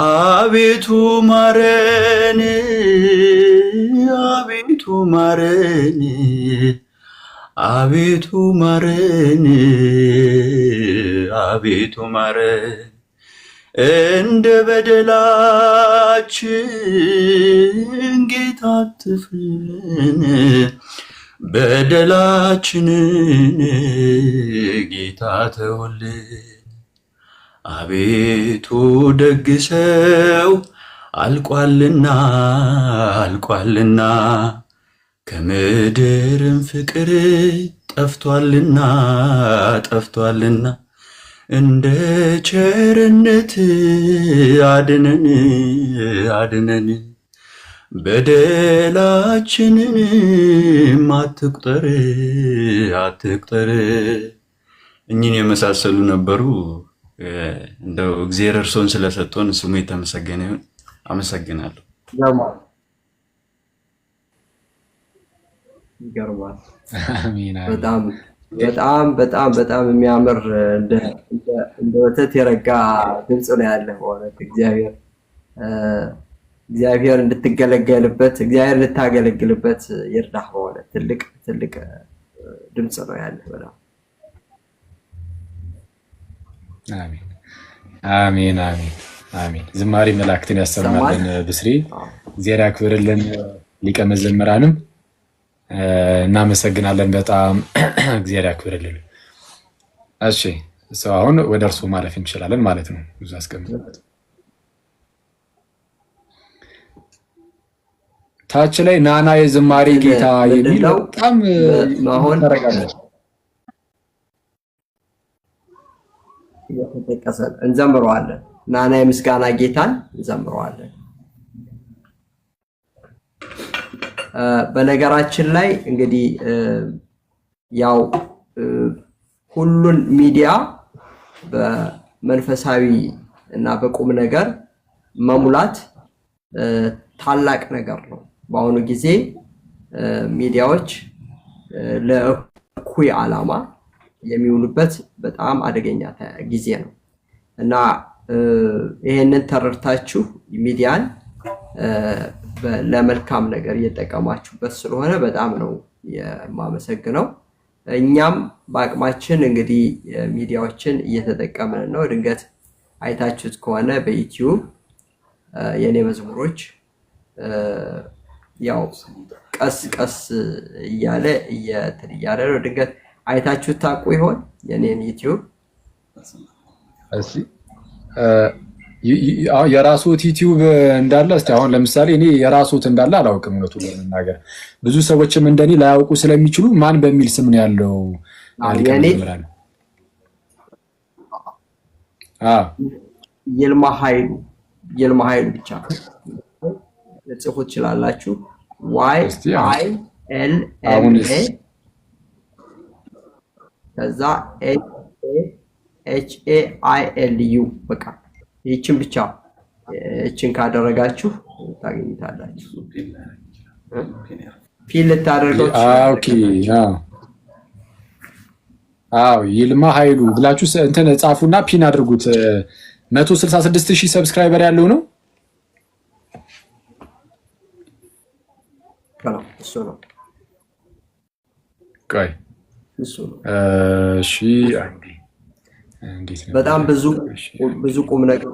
አቤቱ ማረን፣ አቤቱ ማረን፣ አቤቱ ማረን፣ አቤቱ ማረን፣ እንደ በደላችን ጌታ አትፍረን፣ በደላችንን ጌታ ተውልን። አቤቱ ደግ ሰው አልቋልና አልቋልና፣ ከምድርም ፍቅር ጠፍቷልና ጠፍቷልና፣ እንደ ቸርነት አድነን አድነን፣ በደላችንን አትቁጠር አትቁጠር። እኚህን የመሳሰሉ ነበሩ። እንደው እግዚአብሔር እርሶን ስለሰጡን ስሙ የተመሰገነ ይሁን። አመሰግናለሁ። ይገርማል። አሜን በጣም በጣም በጣም በጣም የሚያምር እንደ ወተት የረጋ ድምፅ ነው ያለ። በእውነት እግዚአብሔር እንድትገለገልበት እግዚአብሔር እንድታገለግልበት ይርዳህ። በእውነት ትልቅ ትልቅ ድምፅ ነው ያለ። በጣም አሜን አሜን አሜን አሜን። ዝማሬ መላእክትን ያሰማልን ብስሪ። እግዚአብሔር ያክብርልን። ሊቀ መዘምራንም እናመሰግናለን በጣም እግዚአብሔር ያክብርልን። እሺ ሰው አሁን ወደ እርሱ ማለፍ እንችላለን ማለት ነው። ብዙ አስቀምጥ ታች ላይ ናና የዝማሬ ጌታ የሚል በጣም አሁን ተረጋጋለ እንዘምረዋለን። ናና የምስጋና ጌታን እንዘምረዋለን። በነገራችን ላይ እንግዲህ ያው ሁሉን ሚዲያ በመንፈሳዊ እና በቁም ነገር መሙላት ታላቅ ነገር ነው። በአሁኑ ጊዜ ሚዲያዎች ለእኩይ ዓላማ የሚውሉበት በጣም አደገኛ ጊዜ ነው እና ይሄንን ተረድታችሁ ሚዲያን ለመልካም ነገር እየተጠቀማችሁበት ስለሆነ በጣም ነው የማመሰግነው። እኛም በአቅማችን እንግዲህ ሚዲያዎችን እየተጠቀምን ነው። ድንገት አይታችሁት ከሆነ በዩቲዩብ የኔ መዝሙሮች ያው ቀስ ቀስ እያለ ነው። ድንገት አይታችሁት ታውቁ ይሆን የኔን ዩቲዩብ? እሺ የራስዎት ዩቲዩብ እንዳለ እስቲ አሁን ለምሳሌ እኔ የራስዎት እንዳለ አላውቅም። እውነቱን ለመናገር ብዙ ሰዎችም እንደኔ ላያውቁ ስለሚችሉ ማን በሚል ስም ነው ያለው? ይልማ ኃይሉ ብቻ ጽፉ ትችላላችሁ። YILMA ከዛ HAILU በቃ ይህችን ብቻ እችን ካደረጋችሁ ታገኙታላችሁ። ፊል ልታደርገው ይልማ ኃይሉ ብላችሁ እንትን ጻፉና ፒን አድርጉት። 166,000 ሰብስክራይበር ያለው ነው። እሱ ነው። ቆይ እሱ ነው። እሺ በጣም ብዙ ቁም ነገር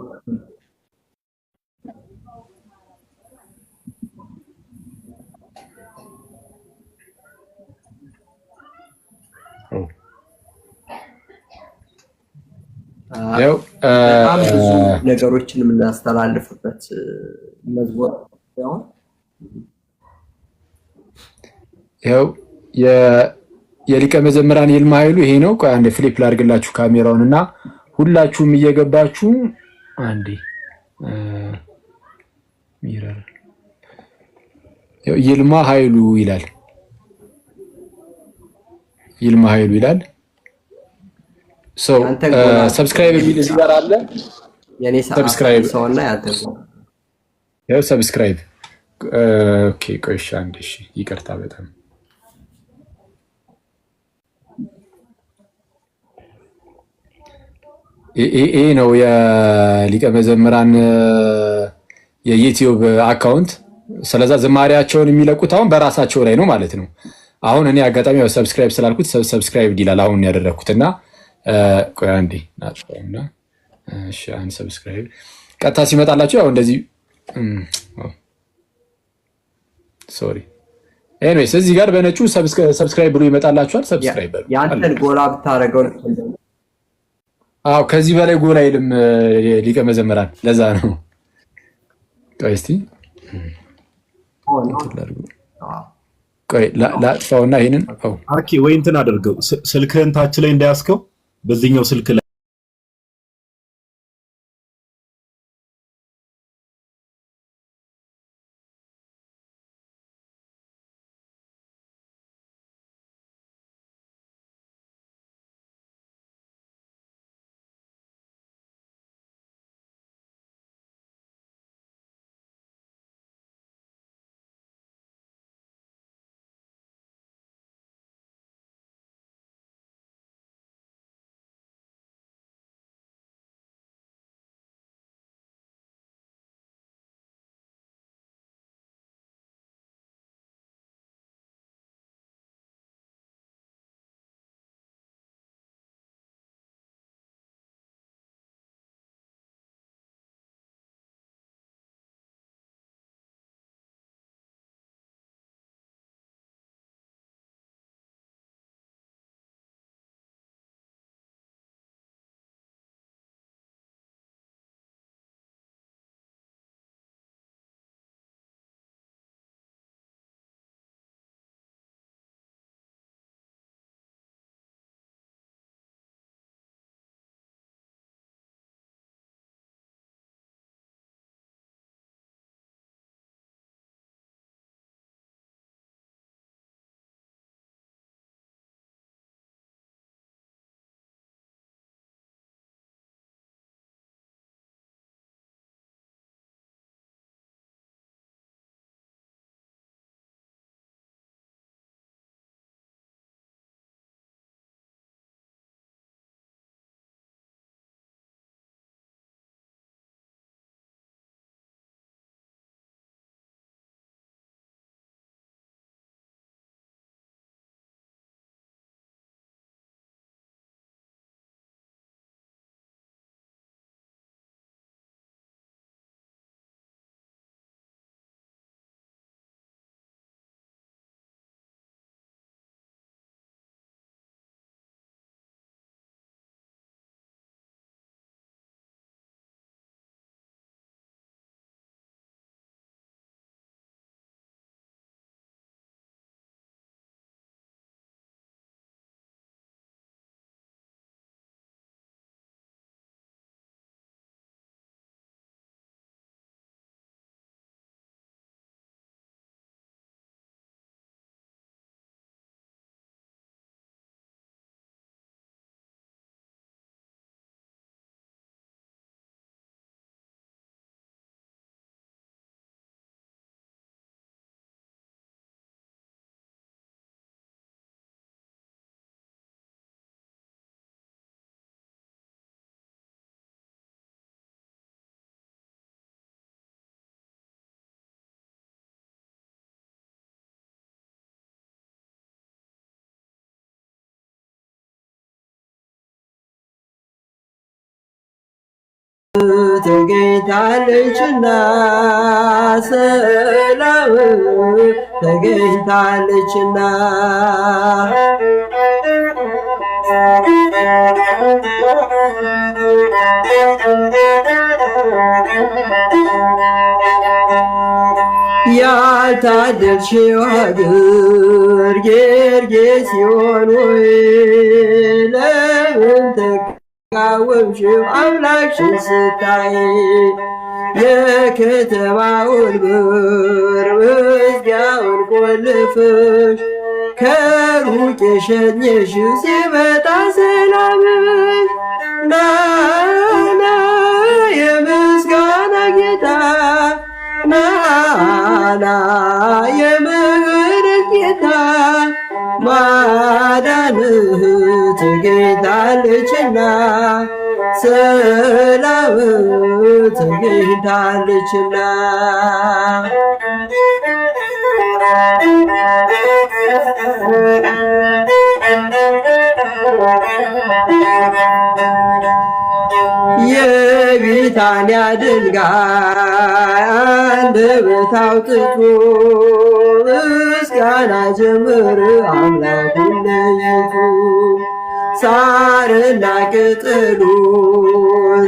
በጣም ብዙ ነገሮችን የምናስተላልፍበት መዝሙር ሲሆን ያው የሊቀ መዘምራን ይልማ ኃይሉ ይሄ ነው። ቆይ አንዴ ፍሊፕ ላድርግላችሁ ካሜራውን እና ሁላችሁም እየገባችሁ አንዴ ሚረር ይልማ ኃይሉ ይላል። ይልማ ኃይሉ ይላል። ሰብስክራይብ የሚል እዚህ ጋር አለ። የኔ ሰብስክራይብ ሰውና ያንተ ያው ሰብስክራይብ ኦኬ። ቆይ እሺ አንዴ እሺ ይቅርታ በጣም ይሄ ነው የሊቀ መዘምራን የዩቲዩብ አካውንት። ስለዛ ዝማሬያቸውን የሚለቁት አሁን በራሳቸው ላይ ነው ማለት ነው። አሁን እኔ አጋጣሚ ያው ሰብስክራይብ ስላልኩት ሰብስክራይብ ይላል አሁን ያደረኩትና ቆይ አንዴ ናጥፋውና እሺ አንድ ሰብስክራይብ ቀጥታ ሲመጣላችሁ ያው እንደዚህ ሶሪ ኤኒዌይስ እዚህ ጋር በነጩ ሰብስክራይብ ብሎ ይመጣላችኋል። ሰብስክራይብ በሉ ያንተን ጎላ ብታረገው ከዚህ በላይ ጎላ አይልም ሊቀ መዘምራን። ለዛ ነው ቆይ እስቲ ቆይ ላጥፋውና ይሄንን አርኪ ወይ እንትን አድርገው ስልክህን ታች ላይ እንዳያስከው በዚህኛው ስልክ ተገኝታለችና ሰላም ተገኝታለችና ያልታደልሽው ሀገር ጌርጌሴኖን ሆይ ለምን ተቃወምሽው አምላክሽን ስታይ የከተማውን በር መዝጊያውን ቆልፈሽ ከሩቅ የሸኘሽው ሲመጣ ሰላምሽ ናና የምስጋና ጌታ ናና የምህረት ጌታ ማዳንህ ተገኝታለችና ሰላም ተገኝታለችና የቢታንያ ድንጋይ አንደበት አውጥቶ ምስጋና ጀመረ አምላኩን ለይቶ ሳርና ቅጠሉ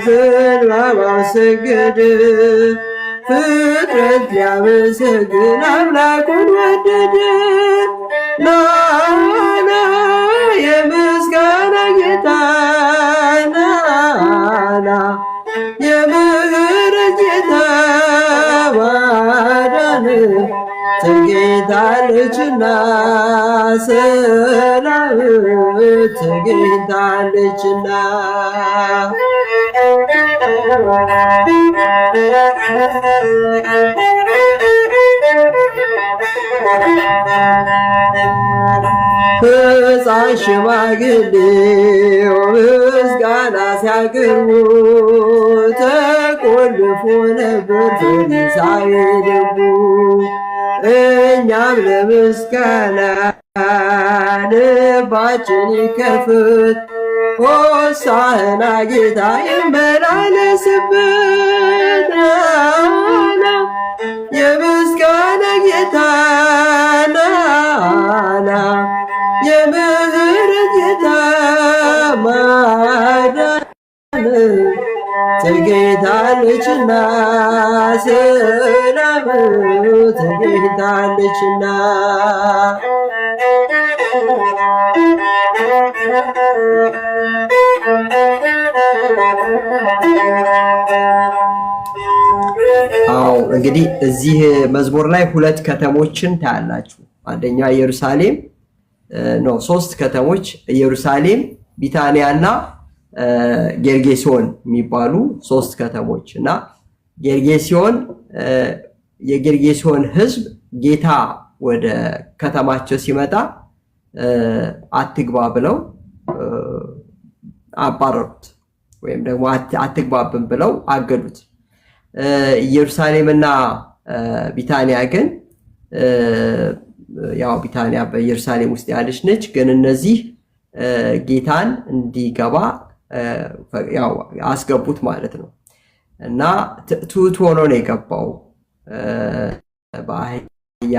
ዘንባባው ሰገደ ፍጥረት ሊያመሰግን አምላኩን ወደደ ናና የምስጋና ጌታ ናና የምህረት ጌታ ማዳን ተገኝታለችና ሰላም ተገኝታለችና ሕፃን ሽማግሌው ምስጋና ሲያቀርቡ ተቆልፎ ነበር ፈሪሳዊ ልቡ። እኛም ለምስጋና ልባችን ይከፍት ሆሳዕና ጌታ ይመላለስበት ናና የምስጋና ጌታ ናና የምህረት ጌታ ማዳን ተገኝታለችና ሰላም ተገኝታለችና አዎ እንግዲህ እዚህ መዝሙር ላይ ሁለት ከተሞችን ታያላችሁ። አንደኛው ኢየሩሳሌም ነው፣ ሶስት ከተሞች ኢየሩሳሌም፣ ቢታንያና ጌርጌሴኖን የሚባሉ ሶስት ከተሞች እና የጌርጌሴኖን ሕዝብ ጌታ ወደ ከተማቸው ሲመጣ አትግባ ብለው አባረሩት፣ ወይም ደግሞ አትግባብን ብለው አገዱት። ኢየሩሳሌምና ቢታንያ ግን ያው ቢታንያ በኢየሩሳሌም ውስጥ ያለች ነች፣ ግን እነዚህ ጌታን እንዲገባ ያው አስገቡት ማለት ነው። እና ትሑት ሆኖ ነው የገባው። በአህያ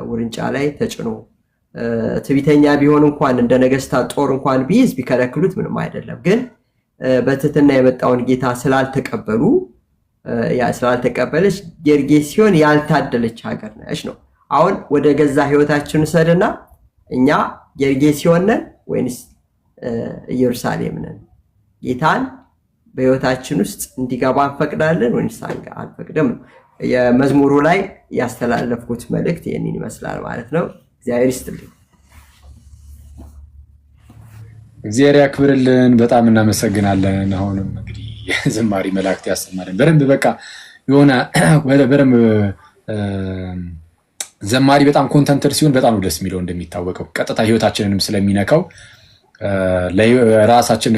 ውርንጫ ላይ ተጭኖ ትዕቢተኛ ቢሆን እንኳን እንደ ነገስታት ጦር እንኳን ቢይዝ ቢከለክሉት ምንም አይደለም። ግን በትህትና የመጣውን ጌታ ስላልተቀበለች ጌርጌሴኖን ያልታደለች ሀገር ነች ነው። አሁን ወደ ገዛ ህይወታችን ሰድና እኛ ጌርጌሴኖን ነን ወይንስ ኢየሩሳሌም ነን? ጌታን በህይወታችን ውስጥ እንዲገባ እንፈቅዳለን ወይንስ አንፈቅድም? የመዝሙሩ ላይ ያስተላለፍኩት መልእክት ይህንን ይመስላል ማለት ነው። እግዚአብሔር ይስጥልኝ። እግዚአብሔር ያክብርልን። በጣም እናመሰግናለን። አሁንም እንግዲህ የዝማሬ መላእክት ያሰማልን። በደንብ በቃ የሆነ በደንብ ዘማሪ በጣም ኮንተንትድ ሲሆን በጣም ነው ደስ የሚለው። እንደሚታወቀው ቀጥታ ህይወታችንንም ስለሚነካው ራሳችን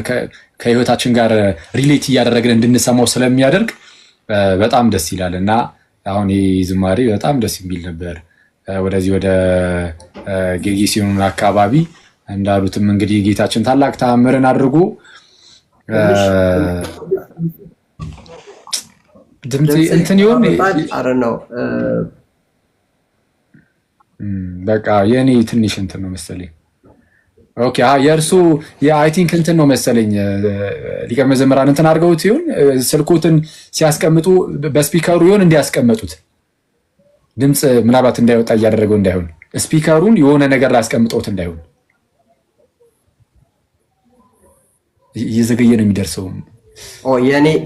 ከህይወታችን ጋር ሪሌት እያደረግን እንድንሰማው ስለሚያደርግ በጣም ደስ ይላል እና አሁን ይህ ዝማሬ በጣም ደስ የሚል ነበር። ወደዚህ ወደ ጌርጌሴኖን አካባቢ እንዳሉትም እንግዲህ ጌታችን ታላቅ ተአምርን አድርጎ ድምጽ እንትን ይሁን አረ ነው በቃ የኔ ትንሽ እንትን ነው መሰለኝ። ኦኬ የእርሱ አይ ቲንክ እንትን ነው መሰለኝ ሊቀ መዘምራን እንትን አድርገውት ይሁን ስልኩትን ሲያስቀምጡ በስፒከሩ ይሁን እንዲያስቀምጡት ድምጽ ምናልባት እንዳይወጣ እያደረገው እንዳይሆን ስፒከሩን የሆነ ነገር ላይ አስቀምጠውት እንዳይሆን እየዘገየ ነው የሚደርሰው።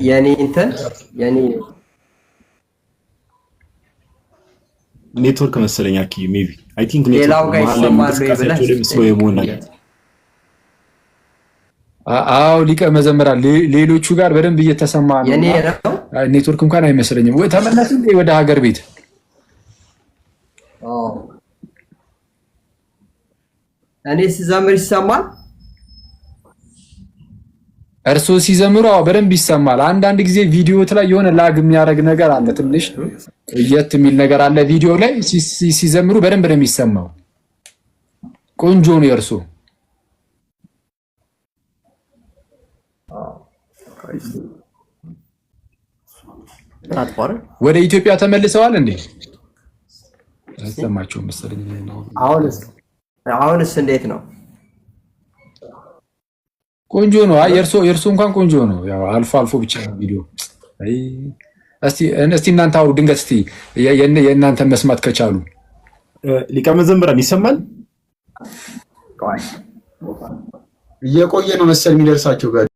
የኔ እንትን የኔ ኔትወርክ መሰለኝ አኪ ሜቢ አይ ቲንክ ሌላው ጋር ይሰማል ብለህ አዎ ሊቀ መዘምራን ሌሎቹ ጋር በደንብ እየተሰማ ነው። የኔ ነው ኔትወርክ እንኳን አይመስለኝም። ወይ ተመለስ ወደ ሀገር ቤት። እኔ ስዘምር ይሰማል። እርሱ ሲዘምሩ በደንብ ይሰማል። አንዳንድ ጊዜ ቪዲዮት ላይ የሆነ ላግ የሚያደርግ ነገር አለ፣ ትንሽ ቆየት የሚል ነገር አለ። ቪዲዮ ላይ ሲዘምሩ በደንብ ነው የሚሰማው። ቆንጆ ነው የእርሱ። ወደ ኢትዮጵያ ተመልሰዋል እንዴ? አልሰማችሁም መሰለኝ። አሁንስ እንዴት ነው? ቆንጆ ነው። የእርሱ እንኳን ቆንጆ ነው። ያው አልፎ አልፎ ብቻ ነው ቪዲዮ። እስቲ እናንተ አውሩ ድንገት እስቲ የእናንተን መስማት ከቻሉ። ሊቀ መዘምራን ይሰማል? እየቆየ ነው መሰል የሚደርሳቸው ጋር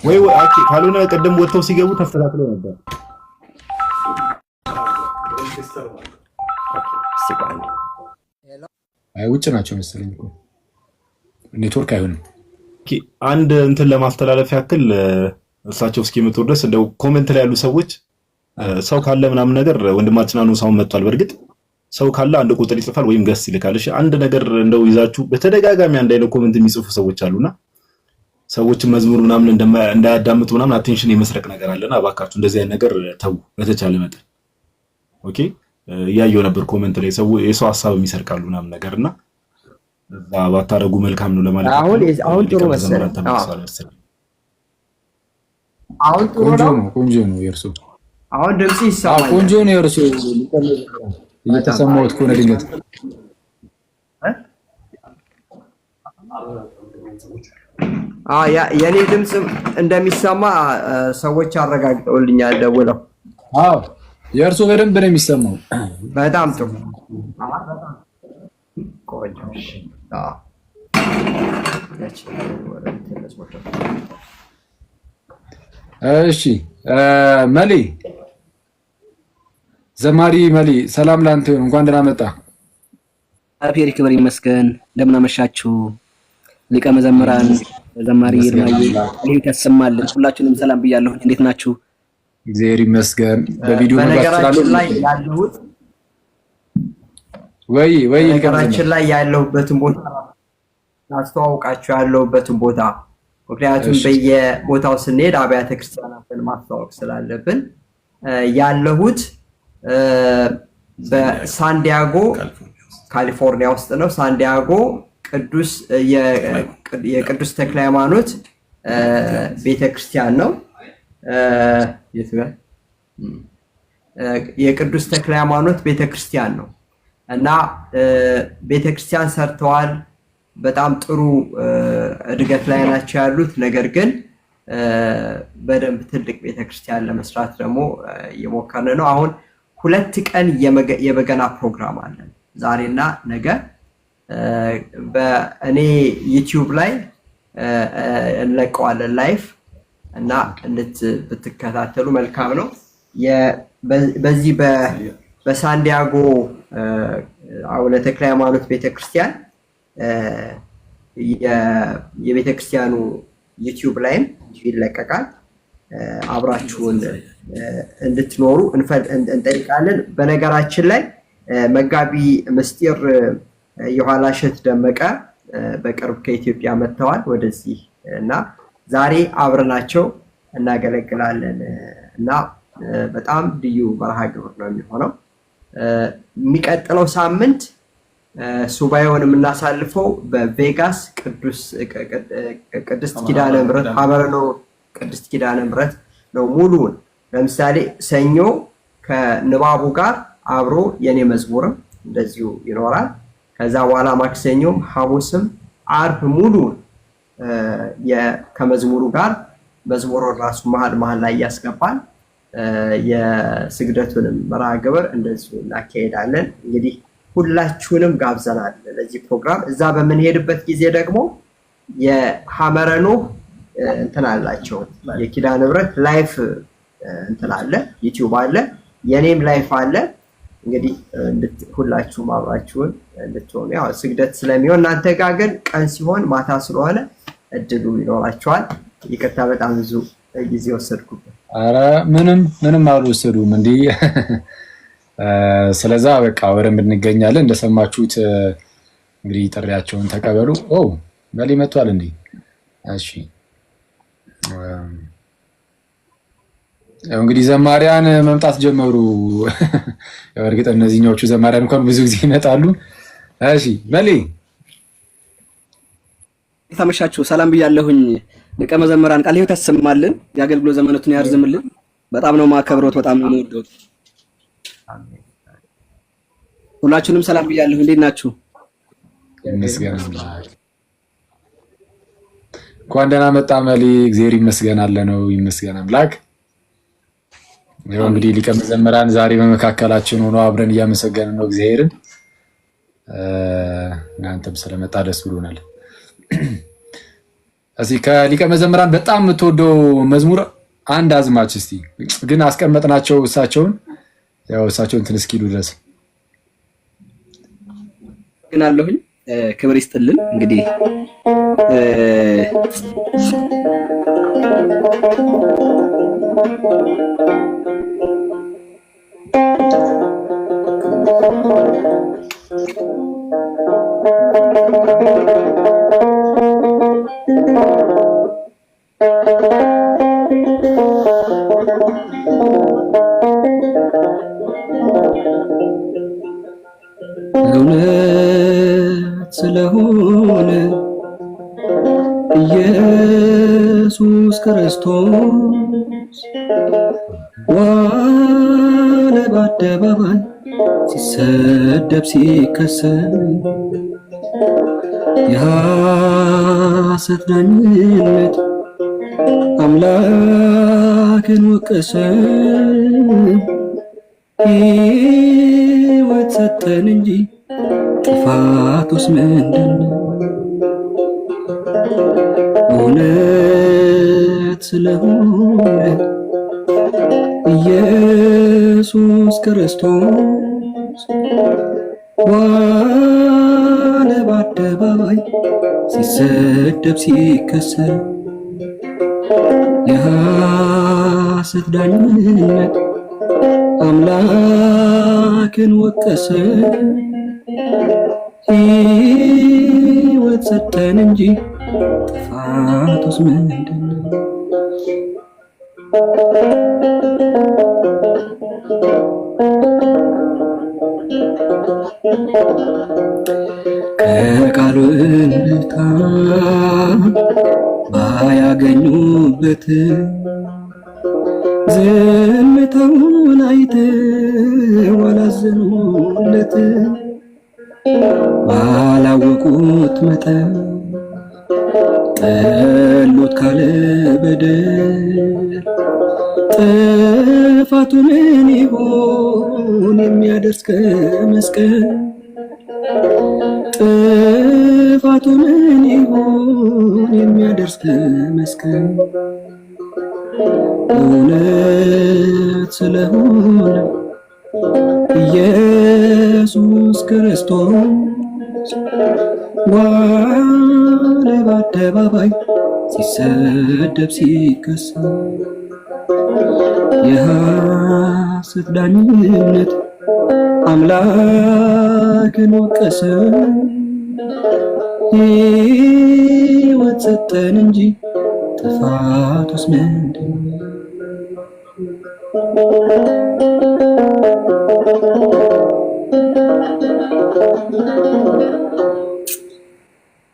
ወይ አኪ ካልሆነ ቀደም ወጥተው ሲገቡ ተስተካክለው ነበር። አይ ውጭ ናቸው መሰለኝ እኮ ኔትወርክ አይሆንም። አንድ እንትን ለማስተላለፍ ያክል እሳቸው እስኪመጡ ድረስ እንደው ኮሜንት ላይ ያሉ ሰዎች ሰው ካለ ምናምን ነገር ወንድማችን አኑ ሳውን መጥቷል። በርግጥ ሰው ካለ አንድ ቁጥር ይጽፋል ወይም ገስ ይልካል። እሺ አንድ ነገር እንደው ይዛችሁ በተደጋጋሚ አንድ አይነት ኮሜንት የሚጽፉ ሰዎች አሉና ሰዎችን መዝሙር ምናምን እንዳያዳምጡ ምናምን አቴንሽን የመስረቅ ነገር አለና እባካችሁ እንደዚህ አይነት ነገር ተው በተቻለ መጠን። ኦኬ ያየው ነበር ኮሜንት ላይ የሰው ሀሳብ የሚሰርቃሉ ምናምን ነገርና እዛ ባታረጉ መልካም ነው ለማለት ነው። አሁን ጥሩ መሰለኝ። አሁን ጥሩ ነው። ቆንጆ ነው የእርሱ። አሁን ድምጽ ይሰማል። ቆንጆ ነው የእርሱ። እየተሰማሁት ከሆነ ድንገት የኔ ድምጽ እንደሚሰማ ሰዎች አረጋግጠውልኛል ደውለው። የእርሱ በደንብ ነው የሚሰማው። በጣም ጥሩ። እሺ መሊ ዘማሪ መሊ ሰላም ላንተ ይሁን። እንኳን ደህና መጣ። እግዚአብሔር ክብር ይመስገን። እንደምን አመሻችሁ ሊቀ መዘምራን ዘማሪ ይልማዬ ለህይወት ያሰማልን። ሁላችሁንም ሰላም ብያለሁ። እንዴት ናችሁ? እግዚአብሔር ይመስገን። በቪዲዮ በነገራችን ላይ ያለሁት ነገራችን ላይ ያለሁበትን ቦታ አስተዋውቃችሁ ያለሁበትን ቦታ ምክንያቱም በየቦታው ስንሄድ አብያተ ክርስቲያናትን ማስተዋወቅ ስላለብን ያለሁት በሳንዲያጎ ካሊፎርኒያ ውስጥ ነው። ሳንዲያጎ የቅዱስ ተክለ ሃይማኖት ቤተክርስቲያን ነው። የቅዱስ ተክለ ሃይማኖት ቤተክርስቲያን ነው እና ቤተክርስቲያን ሰርተዋል። በጣም ጥሩ እድገት ላይ ናቸው ያሉት። ነገር ግን በደንብ ትልቅ ቤተክርስቲያን ለመስራት ደግሞ እየሞከርን ነው። አሁን 2 ቀን የበገና ፕሮግራም አለን ዛሬና ነገ። በእኔ ዩቲዩብ ላይ እንለቀዋለን ላይፍ እና ብትከታተሉ መልካም ነው። በዚህ በሳንዲያጎ አቡነ ተክለ ሃይማኖት ቤተክርስቲያን የቤተክርስቲያኑ ዩቲዩብ ላይም ይለቀቃል። አብራችሁን እንድትኖሩ እንጠይቃለን። በነገራችን ላይ መጋቢ ምስጢር የኋላሸት ደመቀ በቅርብ ከኢትዮጵያ መጥተዋል ወደዚህ እና ዛሬ አብረናቸው እናገለግላለን እና በጣም ልዩ መርሃ ግብር ነው የሚሆነው። የሚቀጥለው ሳምንት ሱባኤውን የምናሳልፈው በቬጋስ ቅድስት ኪዳነ ምሕረት ሐመረኖ ቅድስት ኪዳነ ምሕረት ነው። ሙሉውን ለምሳሌ ሰኞ ከንባቡ ጋር አብሮ የኔ መዝሙርም እንደዚሁ ይኖራል። ከዛ በኋላ ማክሰኞም ሐሙስም አርብ ሙሉውን ከመዝሙሩ ጋር መዝሙሩን ራሱ መሃል ላይ ያስገባል። የስግደቱንም መርሃ ግብር እንደዚሁ እናካሄዳለን። እንግዲህ ሁላችሁንም ጋብዘናል ለዚህ ፕሮግራም። እዛ በምንሄድበት ጊዜ ደግሞ የሐመረኖ እንትን አላቸው የኪዳነ ምሕረት ላይፍ እንትን አለ፣ ዩቲዩብ አለ፣ የኔም ላይፍ አለ። እንግዲህ ሁላችሁም አብራችሁን እንድትሆኑ ያው ስግደት ስለሚሆን እናንተ ጋር ግን ቀን ሲሆን ማታ ስለሆነ እድሉ ይኖራችኋል። ይቅርታ በጣም ብዙ ጊዜ ወሰድኩበት። አረ ምንም አልወሰዱም እንዴ። ስለዛ በቃ ወረም እንገኛለን። እንደሰማችሁት እንግዲህ ጥሪያቸውን ተቀበሉ። መሊ መጥቷል እንዴ? እሺ ያው እንግዲህ ዘማሪያን መምጣት ጀመሩ። ያው እርግጥ እነዚህኞቹ ዘማሪያን እንኳን ብዙ ጊዜ ይመጣሉ። እሺ መሊ ተመሻችሁ ሰላም ብያለሁኝ። ሊቀ መዘምራን ቃለ ሕይወት ያሰማልን፣ የአገልግሎት ዘመኑን ያርዝምልን። በጣም ነው ማከብሮት፣ በጣም ነው የምወደው። ሁላችሁንም ሰላም ብያለሁ። እንዴት ናችሁ? ይመስገን አምላክ። እንኳን ደህና መጣ መሊ። እግዚአብሔር ይመስገን አለ ነው። ይመስገን አምላክ። ያው እንግዲህ ሊቀ መዘምራን ዛሬ በመካከላችን ሆኖ አብረን እያመሰገንን ነው እግዚአብሔርን። እናንተም ስለመጣ ደስ ብሎናል። እዚህ ከሊቀ መዘምራን በጣም የምትወደው መዝሙር አንድ አዝማች እስቲ ግን አስቀመጥናቸው እሳቸውን ያው እሳቸውን እንትን እስኪሉ ድረስ ግን አለሁኝ። ክብር ይስጥልን። እንግዲህ እውነት ስለሆነ ኢየሱስ ክርስቶስ ዋለ በአደባባይ ሲሰደብ ሲከሰስ የሐሰት ዳኝነት አምላክን ወቀሰ። ሕይወት ሰጠን እንጂ ጥፋቱስ ምንድነው? እውነት ስለሆነ ኢየሱስ ክርስቶስ ዋለ በአደባባይ ሲሰደብ ሲከሰስ የሐሰት ዳኝነት አምላክን ወቀሰ። ሕይወት ሰጠን እንጂ ጥፋቱስ ምንድነው? ከቃሉ እምርታ ባያገኙበት ዝምታውን አይተው አላዘኑለት። ባላወቁት መጠን ጠሉት ካለ በደል ጥፋቱ ምን ይሆን የሚያደርስ ከመስቀል? ጥፋቱ ምን ይሆን የሚያደርስ ከመስቀል? እውነት ስለሆነ ኢየሱስ ክርስቶስ ዋለ በአደባባይ ሲሰደብ ሲከሰስ የሐሰት ዳኝነት አምላክን ወቀሰ። ሕይወት ሰጠን እንጂ ጥፋቱስ ምንድነው?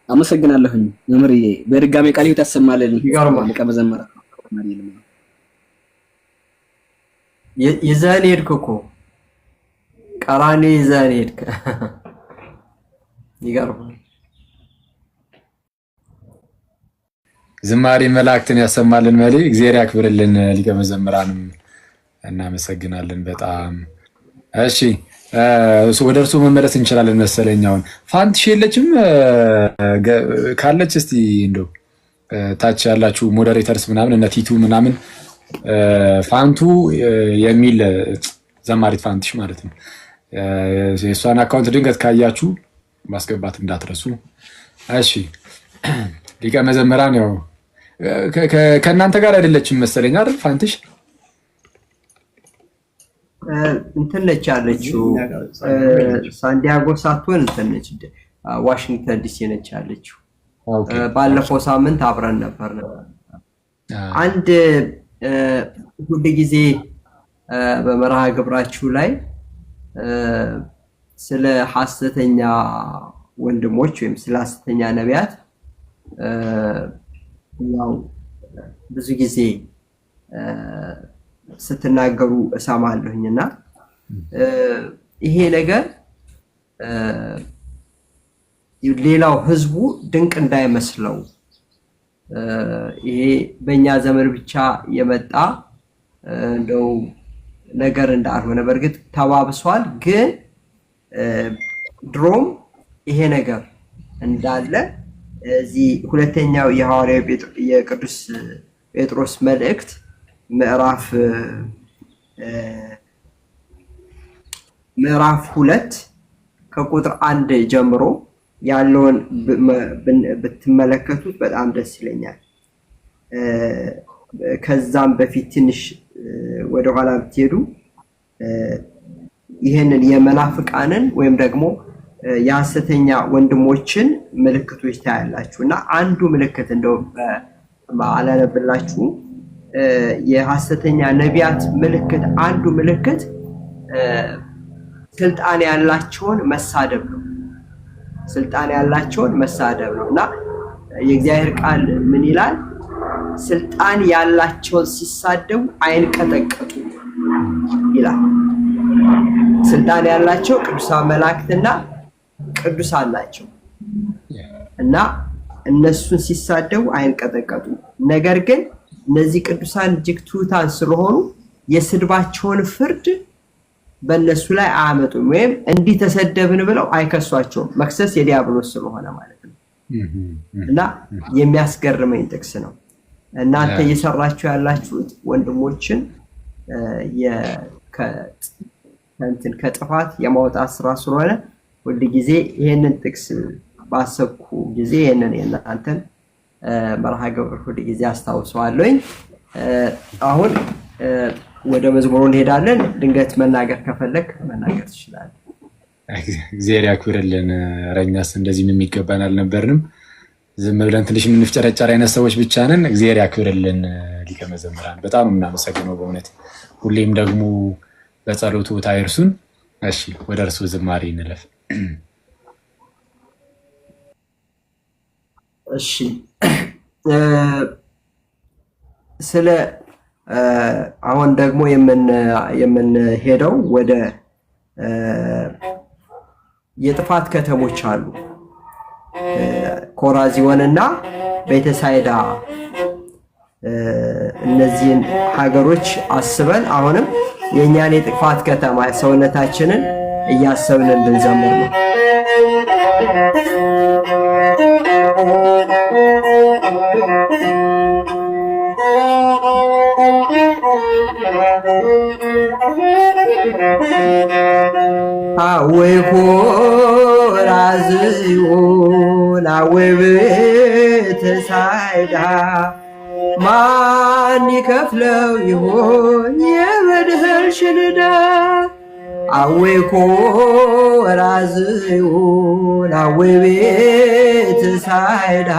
አመሰግናለሁኝ መምህርዬ። በድጋሚ ቃል ሕይወት ያሰማልን። ሊቀ መዘምራን ይዘህን ሄድክ እኮ ቀራኔ ይዘህን ሄድክ። ይገርማል። ዝማሬ መላእክትን ያሰማልን። መሌ እግዚአብሔር ያክብርልን። ሊቀ መዘምራንም እናመሰግናለን በጣም። እሺ ወደ እርሱ መመለስ እንችላለን መሰለኝ። አሁን ፋንትሽ የለችም? ካለች እስቲ እንደው ታች ያላችሁ ሞዴሬተርስ ምናምን እነ ቲቱ ምናምን ፋንቱ የሚል ዘማሪት ፋንትሽ ማለት ነው። የእሷን አካውንት ድንገት ካያችሁ ማስገባት እንዳትረሱ። እሺ ሊቀ መዘምራን ያው ከእናንተ ጋር አይደለችም መሰለኝ አይደል ፋንትሽ? እንትን ነች ያለችው ሳንዲያጎ ሳትሆን እንትን ነች ዋሽንግተን ዲሲ ነች ያለችው። ባለፈው ሳምንት አብረን ነበር። አንድ ሁል ጊዜ በመርሃ ግብራችሁ ላይ ስለ ሐሰተኛ ወንድሞች ወይም ስለ ሐሰተኛ ነቢያት ያው ብዙ ጊዜ ስትናገሩ እሰማለሁኝና ይሄ ነገር ሌላው ህዝቡ ድንቅ እንዳይመስለው ይሄ በእኛ ዘመን ብቻ የመጣ እንደው ነገር እንዳልሆነ በእርግጥ ተባብሷል፣ ግን ድሮም ይሄ ነገር እንዳለ እዚህ ሁለተኛው የሐዋርያው የቅዱስ ጴጥሮስ መልእክት ምዕራፍ 2 ከቁጥር 1 ጀምሮ ያለውን ብትመለከቱት በጣም ደስ ይለኛል። ከዛም በፊት ትንሽ ወደ ኋላ ብትሄዱ ይህንን የመናፍቃንን ወይም ደግሞ የሐሰተኛ ወንድሞችን ምልክቶች ታያላችሁ እና አንዱ ምልክት እንደው አላነብላችሁ የሐሰተኛ ነቢያት ምልክት አንዱ ምልክት ስልጣን ያላቸውን መሳደብ ነው። ስልጣን ያላቸውን መሳደብ ነው እና የእግዚአብሔር ቃል ምን ይላል? ስልጣን ያላቸውን ሲሳደቡ አይንቀጠቀጡ ይላል። ስልጣን ያላቸው ቅዱሳን መላእክትና ቅዱሳን ናቸው እና እነሱን ሲሳደቡ አይንቀጠቀጡ። ነገር ግን እነዚህ ቅዱሳን እጅግ ትሑታን ስለሆኑ የስድባቸውን ፍርድ በእነሱ ላይ አያመጡም፣ ወይም እንዲህ ተሰደብን ብለው አይከሷቸውም። መክሰስ የዲያብሎስ ስለሆነ ማለት ነው እና የሚያስገርመኝ ጥቅስ ነው። እናንተ እየሰራችሁ ያላችሁት ወንድሞችን ከጥፋት የማውጣት ስራ ስለሆነ ሁል ጊዜ ይሄንን ጥቅስ ባሰብኩ ጊዜ ይሄንን የእናንተን መርሃ ግብር ሁል ጊዜ አስታውሰዋለሁኝ። አሁን ወደ መዝሙሩ እንሄዳለን። ድንገት መናገር ከፈለክ መናገር ትችላለህ። እግዚአብሔር ያክብርልን። እኛስ እንደዚህ የሚገባን አልነበርንም። ዝም ብለን ትንሽ የምንፍጨረጨር አይነት ሰዎች ብቻ ነን። እግዚአብሔር ያክብርልን። ሊቀ መዘምራን በጣም የምናመሰግነው በእውነት ሁሌም ደግሞ በጸሎቱ ታይርሱን። እሺ ወደ እርሱ ዝማሬ እንለፍ። እሺ ስለ አሁን ደግሞ የምንሄደው ወደ የጥፋት ከተሞች አሉ። ኮራዚዮንና ቤተሳይዳ እነዚህን ሀገሮች አስበን አሁንም የእኛን የጥፋት ከተማ ሰውነታችንን እያሰብን እንድንዘምር ነው። አወይ ኮራዚዮን አወይ ቤተሳይዳ ማን ይከፍለው ይሆን የበደልሽን ዕዳ? አወይ ኮራዚዮን አወይ ቤተሳይዳ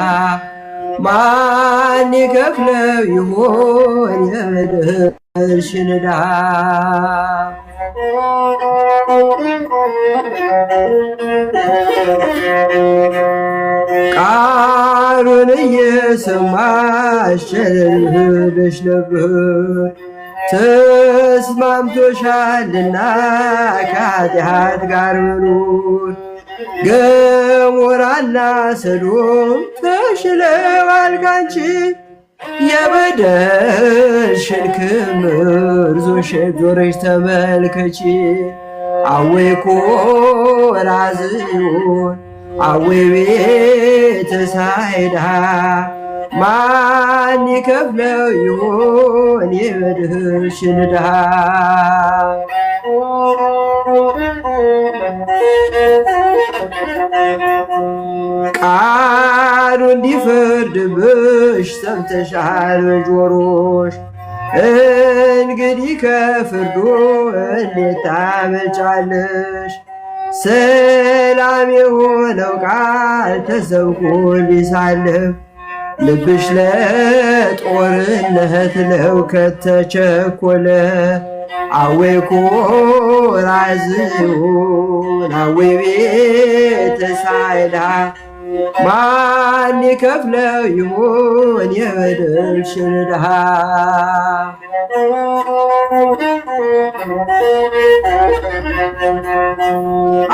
ማን ይከፍለው ይሆን የበደልሽን ዕዳ? ቃሉን እየሰማሽ ቸርነትሽ ነበር ተስማምቶሻልና ከኃጢአት ጋር መኖር። ገሞራና ሰዶም ተሽለዋል ካንቺ የበደልሽን ክምር ዞረሽ ተመልከቺ። አወይ ኮራዝዮን አወይ ቤተ ሳይዳ ማን ይከፍለው ይሆን የበደልሽን ዕዳ? ቃሉ እንዲፈርድብሽ ሰምተሻል በጆሮሽ። እንግዲህ ከፍርዱ እንዴት ታመልጫለሽ? ሰላም የሆነው ቃል ተሰብኮ ሊሳለፍ ልብሽ ለጦርነት ለውከት ተቸኮለ። አወይ ኮራዝዮን አወይ ቤተ ሳይዳ ማን ይከፍለው ይሆን የበደልሽን ዕዳ?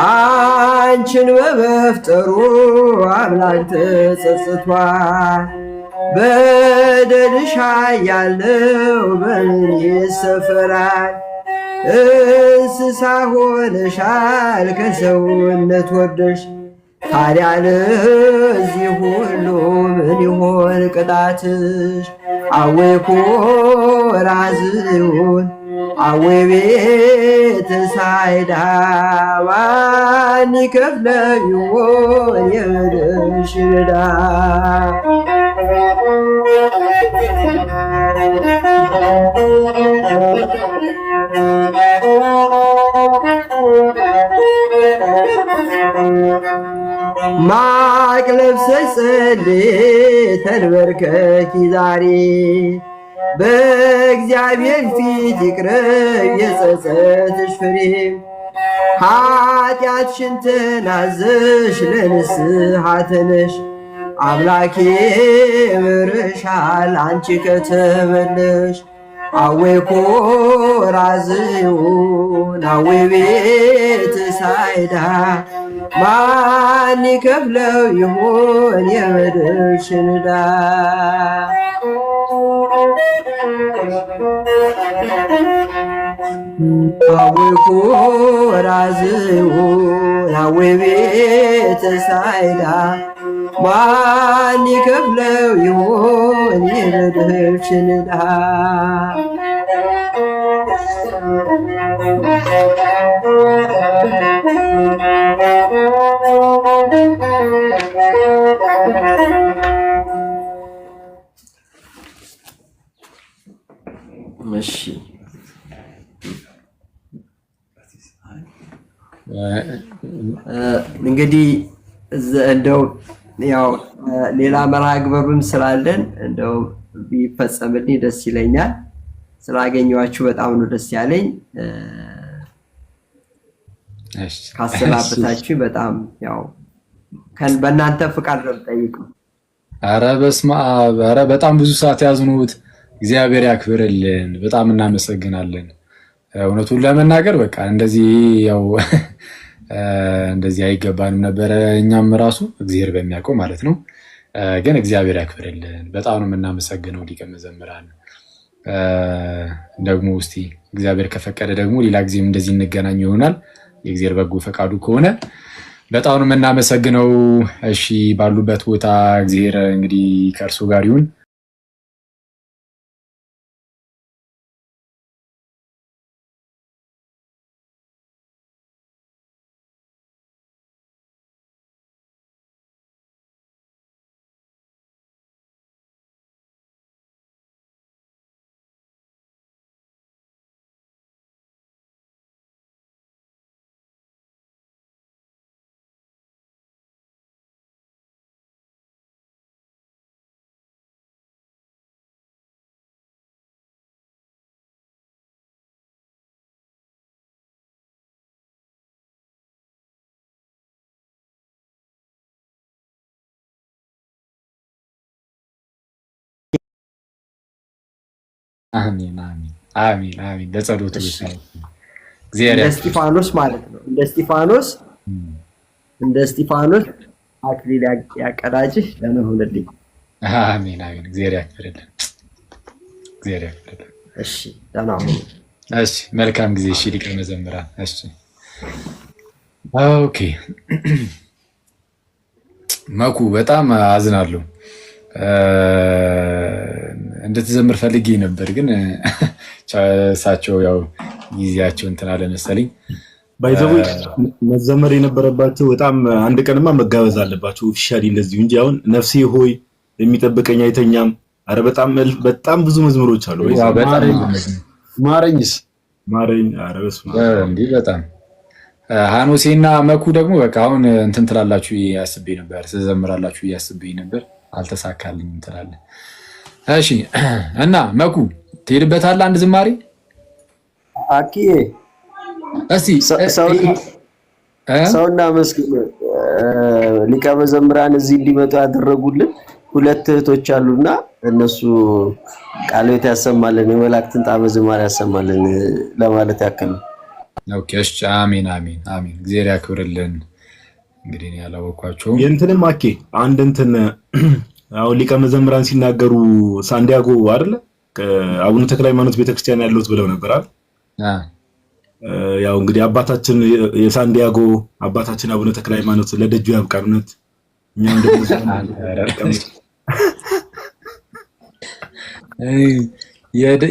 አንቺን በመፍጠሩ አምላክ ተጸጽቷል። በደልሽ ያለው በምን ይሰፈራል? እንስሳ ሆነሻል ከሰውነት ወርደሽ። ታዲያ ለዚህ ሁሉ ምን ይሆን ቅጣትሽ? አወይ ኮራዝዮን አወይ ቤተ ሳይዳ ማን ይከፍለው ይሆን የበደልሽን ዕዳ? ማቅ ለብሰሽ ጸልይ ተንበርከኪ ዛሬ በእግዚአብሔር ፊት ይቅረብ የጸጸትሽ ፍሬ። ኃጢአትሽን ተናዘሽ ለንስሐ ተነሽ አምላኬ ምርሻል አንቺ ከተመለሽ። አወይ ኮራዝዮን አወይ ቤተ ሳይዳ ማን ይከፍለው ይሆን የበደልሽን ዕዳ? አወይ ኮራዝዮን አወይ ቤተ ሳይዳ ማን ይከፍለው ይሆን የበደልሽን ዕዳ? እሺ እንግዲህ እንደው ያው ሌላ መርሃ ግብርም ስላለን እንደው ቢፈጸምልኝ ደስ ይለኛል። ስላገኘኋችሁ በጣም ነው ደስ ያለኝ። ካሰናበታችሁ በጣም ያው በእናንተ ፍቃድ ነው የምጠይቀው። ኧረ በስመ አብ! ኧረ በጣም ብዙ ሰዓት ያዝኑት። እግዚአብሔር ያክብርልን። በጣም እናመሰግናለን። እውነቱን ለመናገር በቃ እንደዚህ ያው እንደዚህ አይገባንም ነበረ እኛም ራሱ እግዚአብሔር በሚያውቀው ማለት ነው። ግን እግዚአብሔር ያክብርልን። በጣም ነው የምናመሰግነው ሊቀ መዘምራን። ደግሞ እስቲ እግዚአብሔር ከፈቀደ ደግሞ ሌላ ጊዜም እንደዚህ እንገናኝ ይሆናል የእግዚአብሔር በጎ ፈቃዱ ከሆነ። በጣም ነው የምናመሰግነው። እሺ ባሉበት ቦታ እግዚአብሔር እንግዲህ ከእርሱ ጋር ይሁን። አሜን አሜን አሜን አሜን። ለጸሎቱ እንደ እስጢፋኖስ ማለት ነው። እንደ እስጢፋኖስ አክሊል ያቀዳጅህ ለምን ሆነልኝ? አሜን አሜን። እግዚአብሔር ያክብርልን። እሺ ደህና ሁኑ። እሺ መልካም ጊዜ። እሺ ሊቀ መዘምራን። እሺ ኦኬ። መኩ በጣም አዝናለሁ። እንድትዘምር ፈልጌ ነበር ግን እሳቸው ያው ጊዜያቸው እንትን አለ መሰለኝ። ባይዘው መዘመር የነበረባቸው በጣም አንድ ቀንማ መጋበዝ አለባቸው ኦፊሻሊ እንደዚሁ እንጂ አሁን ነፍሴ ሆይ የሚጠብቀኝ አይተኛም። አረ በጣም ብዙ መዝሙሮች አሉ። ማረኝስ ማረኝ። አረ በስመ አብ እንዴ በጣም ሃኖሴና መኩ ደግሞ በቃ አሁን እንትን ትላላችሁ ያስቤ ነበር፣ ትዘምራላችሁ ያስቤ ነበር፣ አልተሳካልኝም ትላለህ። እሺ እና መኩ ትሄድበታለህ አንድ ዝማሬ አኪ እስቲ ሰውና መስኪን ሊቀ መዘምራን እዚህ እንዲመጡ ያደረጉልን ሁለት እህቶች አሉና እነሱ ቃልዎት ያሰማልን፣ የመላእክትን ጣዕመ ዝማሬ ያሰማልን ለማለት ያክል ነው። ኦኬ እሺ። አሜን አሜን አሜን። እግዚአብሔር ያክብርልን። እንግዲህ እኔ ያላወኳቸው የእንትንም አኬ አንድ እንትን አሁን ሊቀ መዘምራን ሲናገሩ ሳንዲያጎ አይደለ አቡነ ተክለ ሃይማኖት ቤተክርስቲያን ያለውት ብለው ነበር አይደል? ያው እንግዲህ አባታችን የሳንዲያጎ አባታችን አቡነ ተክለ ሃይማኖት ለደጁ ያብቃነት። እኛም ደግሞ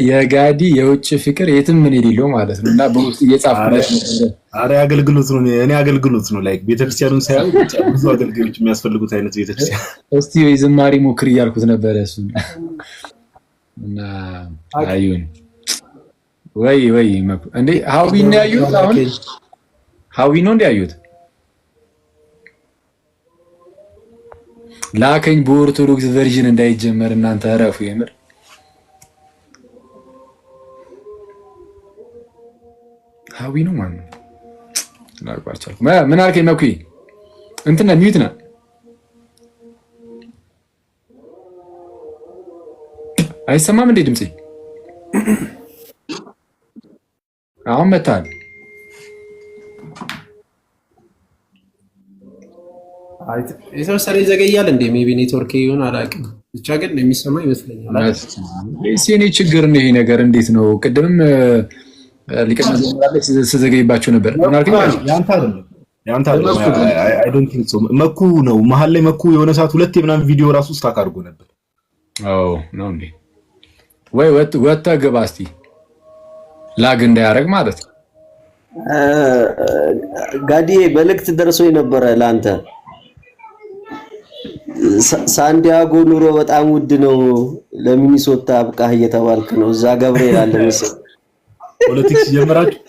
የጋዲ የውጭ ፍቅር የትም ምን የሌለው ማለት ነው እና በውስጥ እየጻፍኩለት ነበር። አረ አገልግሎት ነው እኔ አገልግሎት ነው ላይክ ቤተክርስቲያኑን ሳይሆን ብዙ አገልጋዮች የሚያስፈልጉት አይነት ቤተክርስቲያን። እስቲ ወይ ዝማሬ ሞክር እያልኩት ነበር እሱን እና አይሁን ወይ እንዴ ሀዊ ነው ያዩት። አሁን ሀዊ ነው እንዴ ያዩት? ላከኝ በኦርቶዶክስ ቨርዥን እንዳይጀመር እናንተ አረፉ የምር ሀዊ ነው ማለት ነው። ላቋርቻል ምን አልከኝ መኩ? እንትና ሚዩት ነው አይሰማም እንዴ ድምጼ? አሁን መጣል የተወሰነ ይዘገያል እንዴ? ሜቢ ኔትወርክ ይሁን አላውቅም፣ ብቻ ግን የሚሰማ ይመስለኛል። እኔ ችግር ነው ይሄ ነገር። እንዴት ነው ቅድምም ሊቀ መዘምራን ሲዘገይባቸው ነበር። ያንተ አይደለም አይ ዶንት ቲንክ ሶ መኩ ነው መሀል ላይ መኩ የሆነ ሰዓት ሁለቴ ምናምን ቪዲዮ ራሱ ስታክ አድርጎ ነበር። አዎ ነው እንዴ? ወይ ወጣ ገባ እስቲ ላግ እንዳያረግ ማለት ነው። ጋዲ መልእክት ደርሶኝ ነበረ ለአንተ። ሳንዲያጎ ኑሮ በጣም ውድ ነው፣ ለሚኒሶታ አብቃህ እየተባልክ ነው። እዛ ገብርኤል አለ መሰለኝ። ፖለቲክስ ጀመራችሁ?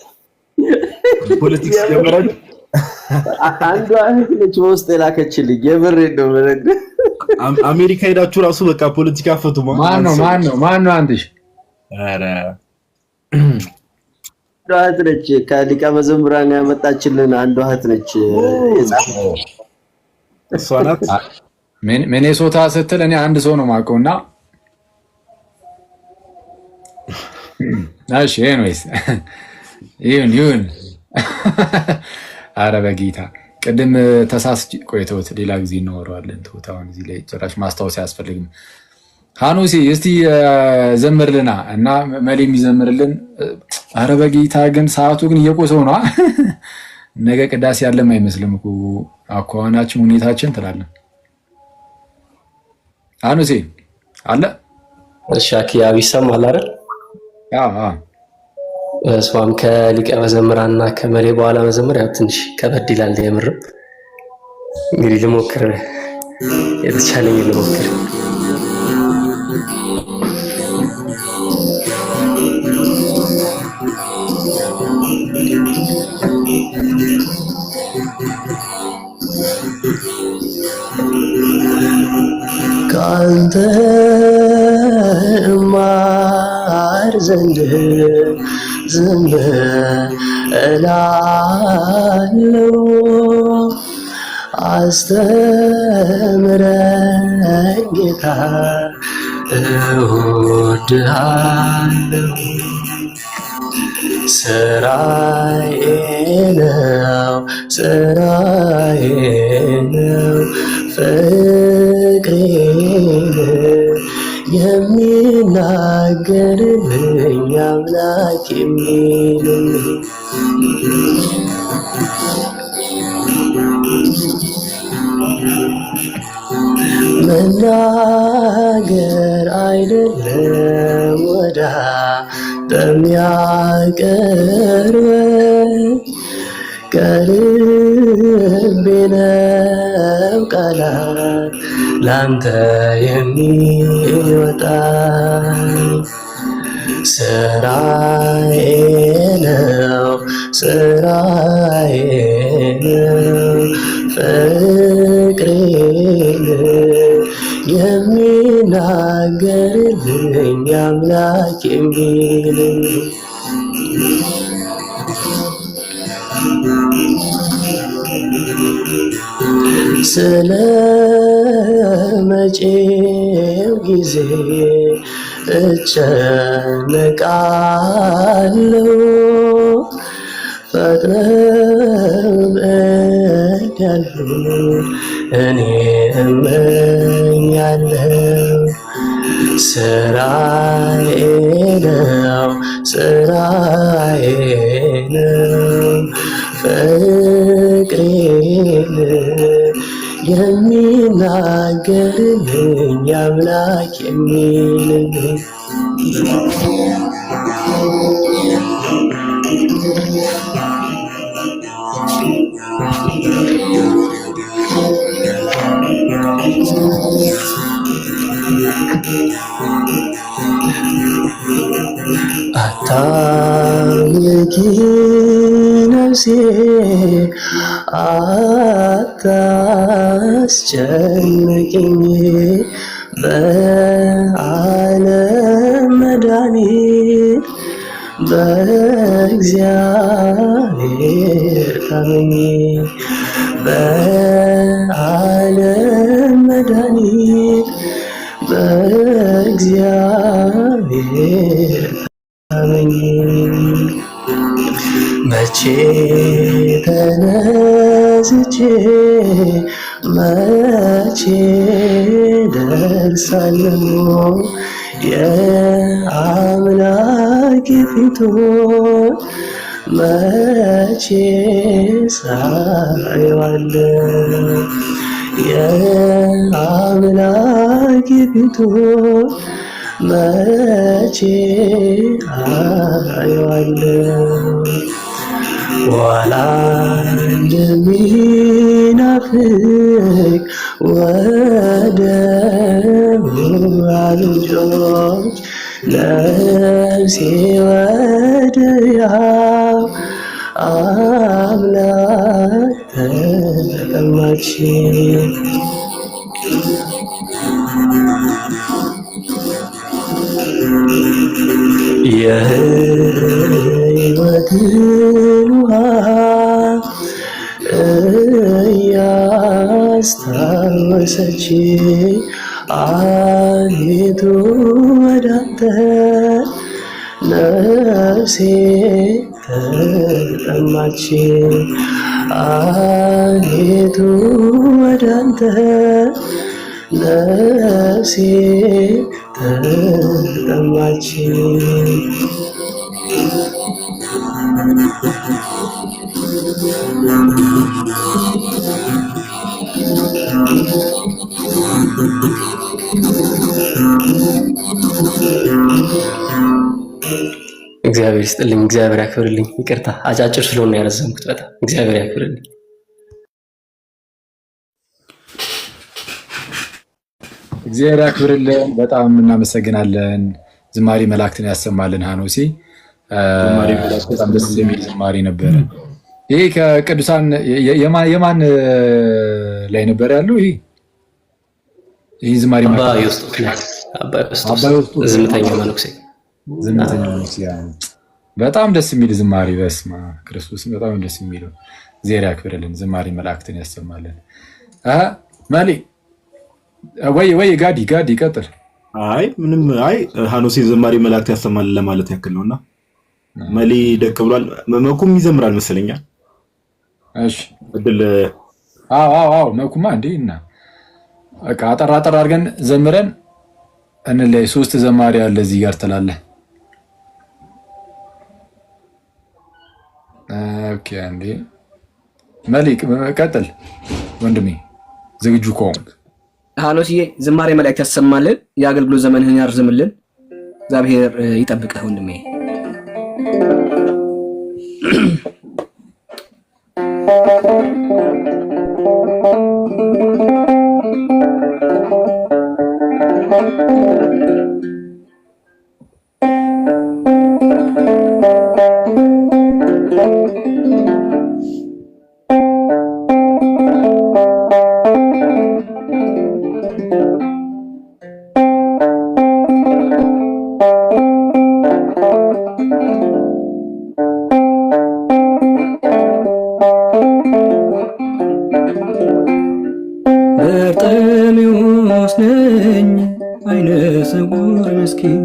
አንዷ እህት ነች በውስጥ የላከችልኝ። የምሬን ነው የምነግርህ። አሜሪካ ሄዳችሁ ራሱ በቃ ፖለቲካ ፈቱ። ማን ነው አንተሽ? ኧረ እህት ነች ከሊቀ መዘምራን ያመጣችልን አንዷ እህት ነች። እሷ ናት። ሚኔሶታ ስትል እኔ አንድ ሰው ነው የማውቀውና እሺ ኤኒዌይስ ይሁን ኧረ በጌታ ቅድም ተሳስቼ ቆይተውት ሌላ ጊዜ እናወራዋለን። ተውት አሁን እዚህ ላይ ጭራሽ ማስታወስ አያስፈልግም። ሃኖሴ እስቲ ዘምርልና እና መሌ የሚዘምርልን። ኧረ በጌታ ግን ሰዓቱ ግን እየቆሰው ነው። ነገ ቅዳሴ ያለም አይመስልም እኮ አኳኋናችን ሁኔታችን ትላለን። ሃኖሴ አለ? እሺ አኪያ ይሰማል አይደል? እሷም ከሊቀ መዘምራንና ከመሌ በኋላ መዘምር ያው ትንሽ ከበድ ይላል። የምርም እንግዲህ ልሞክር፣ የተቻለኝ ልሞክር። ካንተ ማር ዘንድ ዝም እላለሁ፣ አስተምረኝ ጌታ እወድሃለሁ ስራዬ ነው ስራዬ ነው ፍቅሬን የሚናገርልኝ አምላክ የሚልልኝ መናገር አይደለም ወዳ በሚያቀርበኝ ከልቤ ነው ቃላት ላንተ የሚወጣኝ ስራዬ ነው ስራዬ ነው ፍቅሬን የሚናገርልኝ አምላክ የሚልኝ ስለ መጪው ጊዜ እጨነቃለሁ ፈጥነህ እንዲያልፍ እኔ እመኛለሁ ስራዬ ነው ስራዬ ነው ፍቅሬን የሚናገርልኝ አምላክ የሚልልኝ አታምልኪ ነፍሴ አታስጨንቅኝ በዓለም መድኃኒት በእግዚአብሔር ታመኚ በዓለም መድኃኒት በእግዚአብሔር ታመኚ መቼ ተነስቼ መቼ ደርሳለሁ የአምላክ ፊቱን መቼ ሳየዋለሁ የአምላክ ፊቱን መቼ አየዋለሁ ዋላ እንደሚናፍቅ ወደ ምንጮች ነፍሴ ወደ ያው አምላክ ተጠማች የሕይወትን ውሃ እያስታወሰች አቤቱ ወዳንተ ነፍሴ ተጠማች አቤቱ ወዳንተ ነፍሴ ተጠማች እግዚአብሔር ይስጥልኝ፣ እግዚአብሔር ያክብርልኝ። ይቅርታ አጫጭር ስለሆነ ያረዘምኩት በጣም እግዚአብሔር ያክብርልኝ። እግዚአብሔር ያክብርልን። በጣም እናመሰግናለን። ዝማሬ መላእክትን ያሰማልን። ሀኖሲ በጣም ደስ የሚል ዝማሬ ነበረ። ይሄ ከቅዱሳን የማን ላይ ነበር ያለው? ይህ ዝማሬ አባ ዮስጦስ ዝምተኛው መነኩሴ በጣም ደስ የሚል ዝማሬ። በስመ አብ ክርስቶስ በጣም ደስ የሚለው። እግዚአብሔር ያክብርልን። ዝማሬ መላእክትን ያሰማልን። መሌ ወይ ጋዲ ቀጥል። አይ ምንም አይ ሐኖሴ ዝማሬ መላእክት ያሰማል ለማለት ያክል ነውና መሊ ደቅ ብሏል። መኩም ይዘምራል መሰለኛ። እሺ እድል አዎ መኩማ እንዴና በቃ አጠር አድርገን ዘምረን እንለይ። 3 ዘማሪ አለ እዚህ ጋር ትላለህ። ኦኬ አንዴ መሊክ ቀጥል ወንድሜ ዝግጁ ከሆንክ። ሐኖስዬ ዝማሬ መላእክት ያሰማልን፣ የአገልግሎት ዘመንህን ያርዝምልን፣ እግዚአብሔር ይጠብቅህ ወንድሜ። በርጤሜዎስ ነኝ አይነ ስውር ምስኪን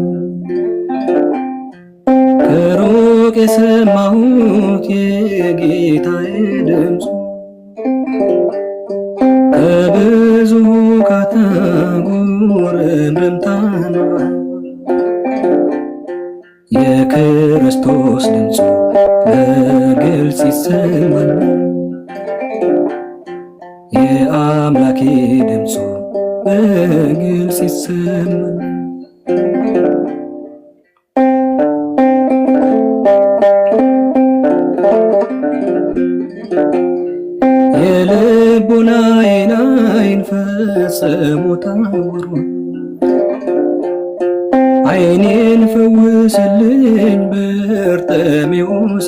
ከሩቅ የሰማሁት የጌታዬ ድምፁ ከብዙ ካታጉርምርምታ የክርስቶስ ድምፁ በግልጽ ይሰማል። የአምላኬ ድምፁ በግልጽ ይሰማል። የልቡናዬን ዓይን ፈጽሞ ታውሯል። ዓይኔን ፈውስልኝ በርጤሜዎስ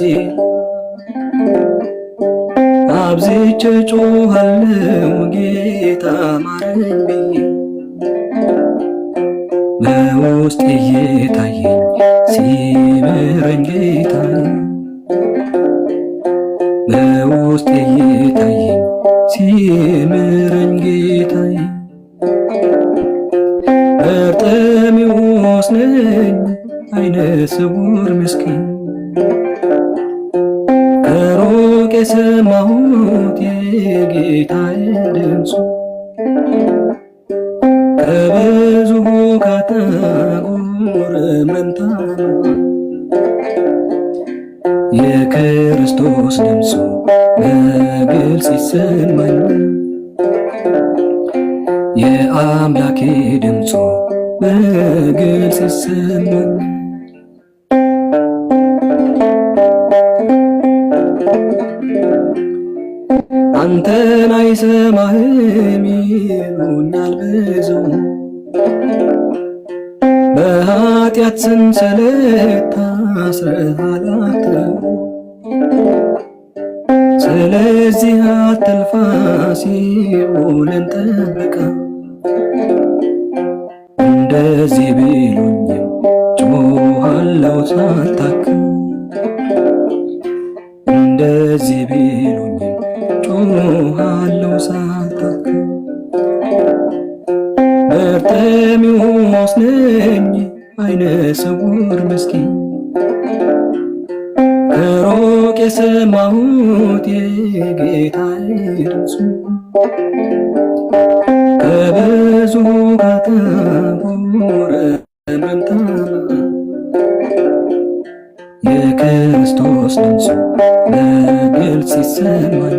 አብዝቼ ጮኻለሁ ጌታ ማረኝ ብዬ በውስጤ እየታየኝ ሲምረኝ ጌታዬ በውስጤ እየታየኝ ሲምረኝ ጌታዬ በርጤሜዎስ ነኝ አይነ ስውር ምስኪን ከሩቅ የሰማሁት የጌታዬ ድምፁ ከብዙ ካታጉርምርምታ የክርስቶስ ድምፁ በግልጽ ይሰማል። የአምላኬ ድምፁ በግልጽ ይሰማል። አንተን አይሰማህም ይሉኛል ብዙ በኃጢአት ሰንሰለት ታስረሃል አትበሉ። ስለዚህ አትልፋ ሲኦልን ጠብቃ እንደዚህ ቢሉኝም ጮኻለሁ ሳልታክት እንደዚህ ቢሉኝም ጮኻለሁ ሳልታክት በርጤሜዎስ ነኝ አይነ ስውር ምስኪን ከሩቅ የሰማሁት የጌታዬ ድምፁ ከብዙ ካታጉርምርምታ የክርስቶስ ድምፁ በግልጽ ይሰማል።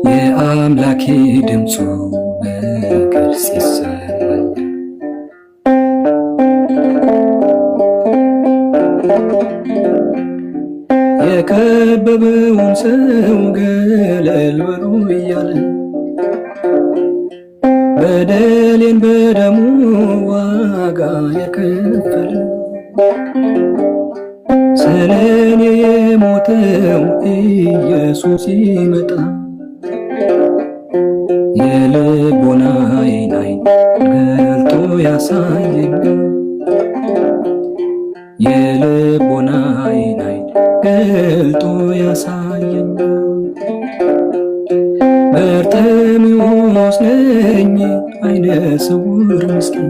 የአምላኬ ድምፁ በግልጽ ይሰማል። የከበበውን ሰው ገለል በሉ እያለ በደሌን በደሙ ዋጋ የከፈለ ስለኔ የሞተው ኢየሱስ ይመጣ የልቦናዬን ዓይን ገልጦ ያሳየኝ የልቦናዬን ዓይን ገልጦ ያሳየኝ በርጤሜዎስ ነኝ አይነ ስውር ስውር ምስኪን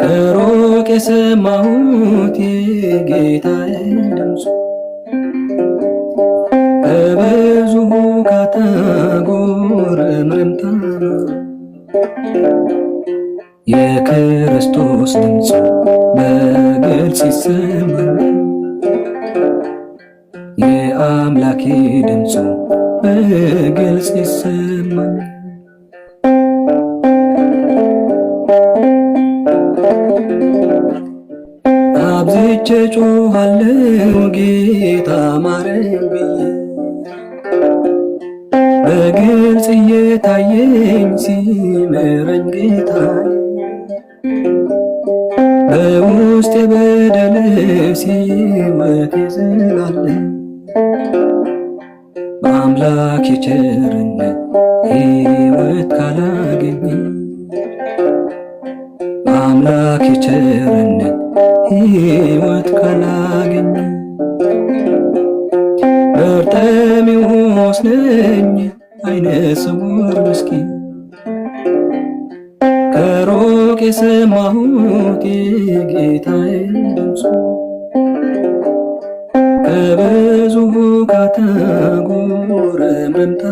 ከሩቅ የሰማሁት የጌታዬ ድምፁ ከብዙ ሁካታ ጉርምርምታ የክርስቶስ ድምፁ በግልጽ ይሰማል የአምላኬ ድምፁ በግልጽ ይሰማል አብዝቼ ጮኻለሁ ጌታ ማረኝ ብዬ በግልጽ እየታየኝ ሲምረኝ ጌታዬ በውስጤ በደል ሲወት ይዝላል በአምላክ ቸርነት ሕይወት ካላገኘ በአምላክ ቸርነት ሕይወት ካላገኘ በርጤሜዎስ ነኝ አይነ ስውር ምስኪን ከሩቅ የሰማሁት የጌታዬ ድምፁ ከብዙ ሁካታ ጉርምርምታ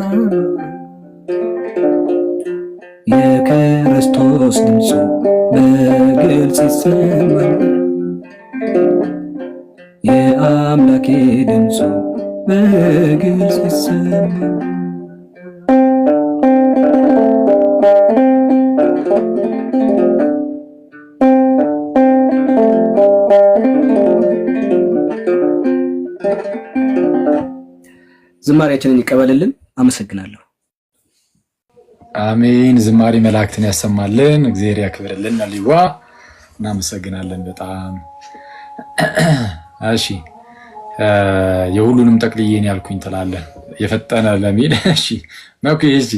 የክርስቶስ ድምፁ በግልጽ ይሰማል የአምላኬ ድምፁ በግልጽ ይሰማል ዝማሬያችንን ይቀበልልን አመሰግናለሁ አሜን ዝማሬ መላእክትን ያሰማልን እግዚአብሔር ያክብርልን አሊዋ እናመሰግናለን በጣም እሺ የሁሉንም ጠቅልዬን ያልኩኝ ትላለህ የፈጠነ ለሚል እሺ መኩ እሺ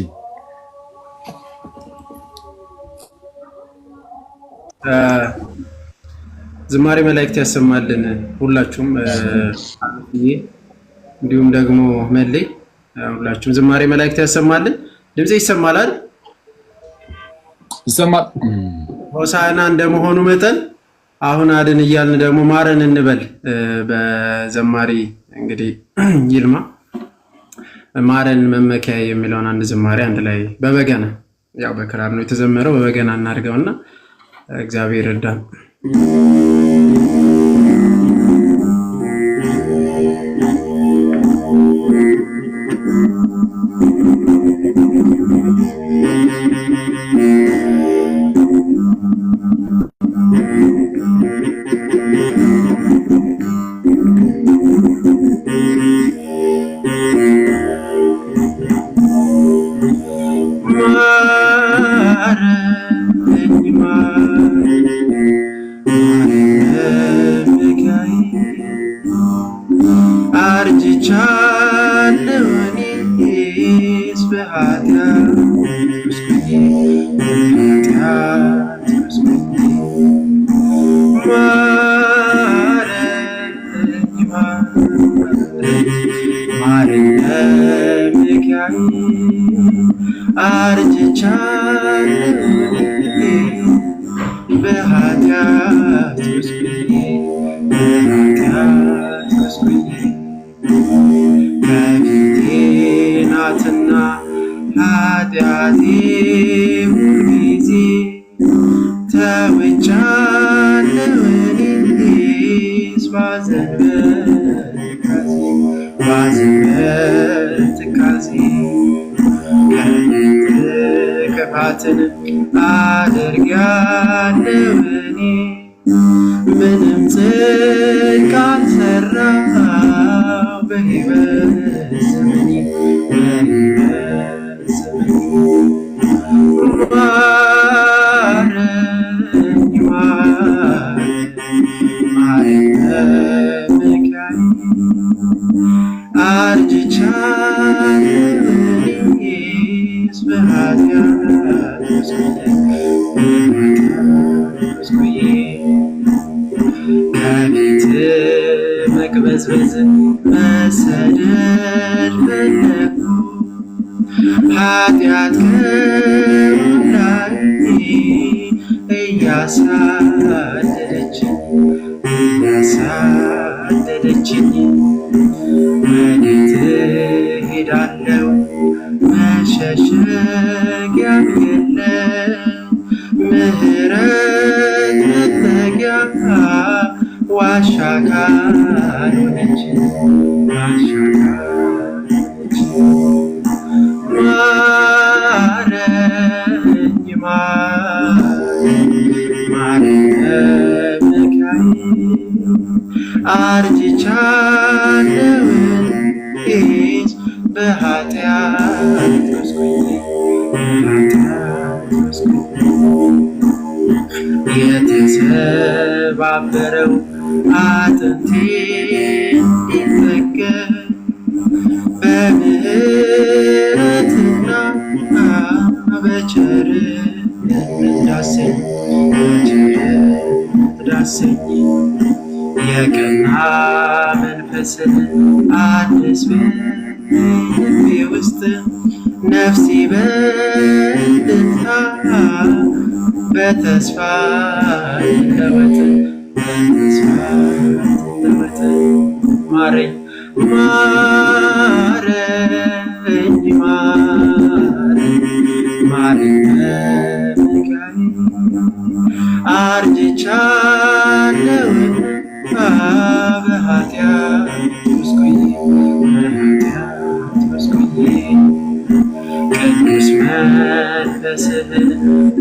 ዝማሬ መላእክት ያሰማልን ሁላችሁም እንዲሁም ደግሞ መለይ ሁላችሁም ዝማሬ መላእክት ያሰማልን ድምጼ ይሰማል አይደል ይሰማል ሆሳዕና እንደመሆኑ መጠን አሁን አድን እያልን ደግሞ ማረን እንበል በዘማሪ እንግዲህ ይልማ ማረን መመኪያ የሚለውን አንድ ዝማሬ አንድ ላይ በበገና ያው በክራር ነው የተዘመረው በበገና እናድርገውና እግዚአብሔር ይርዳን ኃጢአት ከሁላችን እያሳደደችኝ ወዴት እሄዳለሁ መሸሸጊያ የለም ምህረት መጠጊያ ዋሻ ካልሆነች ማረኝ ማረኝ መካዬ አርጅቻለሁኝ በኃጢአት የተሰባበረው አጥንቴ ይጠገን በምህረትና በቸርነት ዳሰኝ የቀና መንፈስን አድስ በልቤ ውስጥ ነፍሴ በልታ በተስፋ ለወጥ ማረኝ ማረኝ ማረኝ አርጅቻለሁ በኃጢአት ቅዱስ መንፈስህን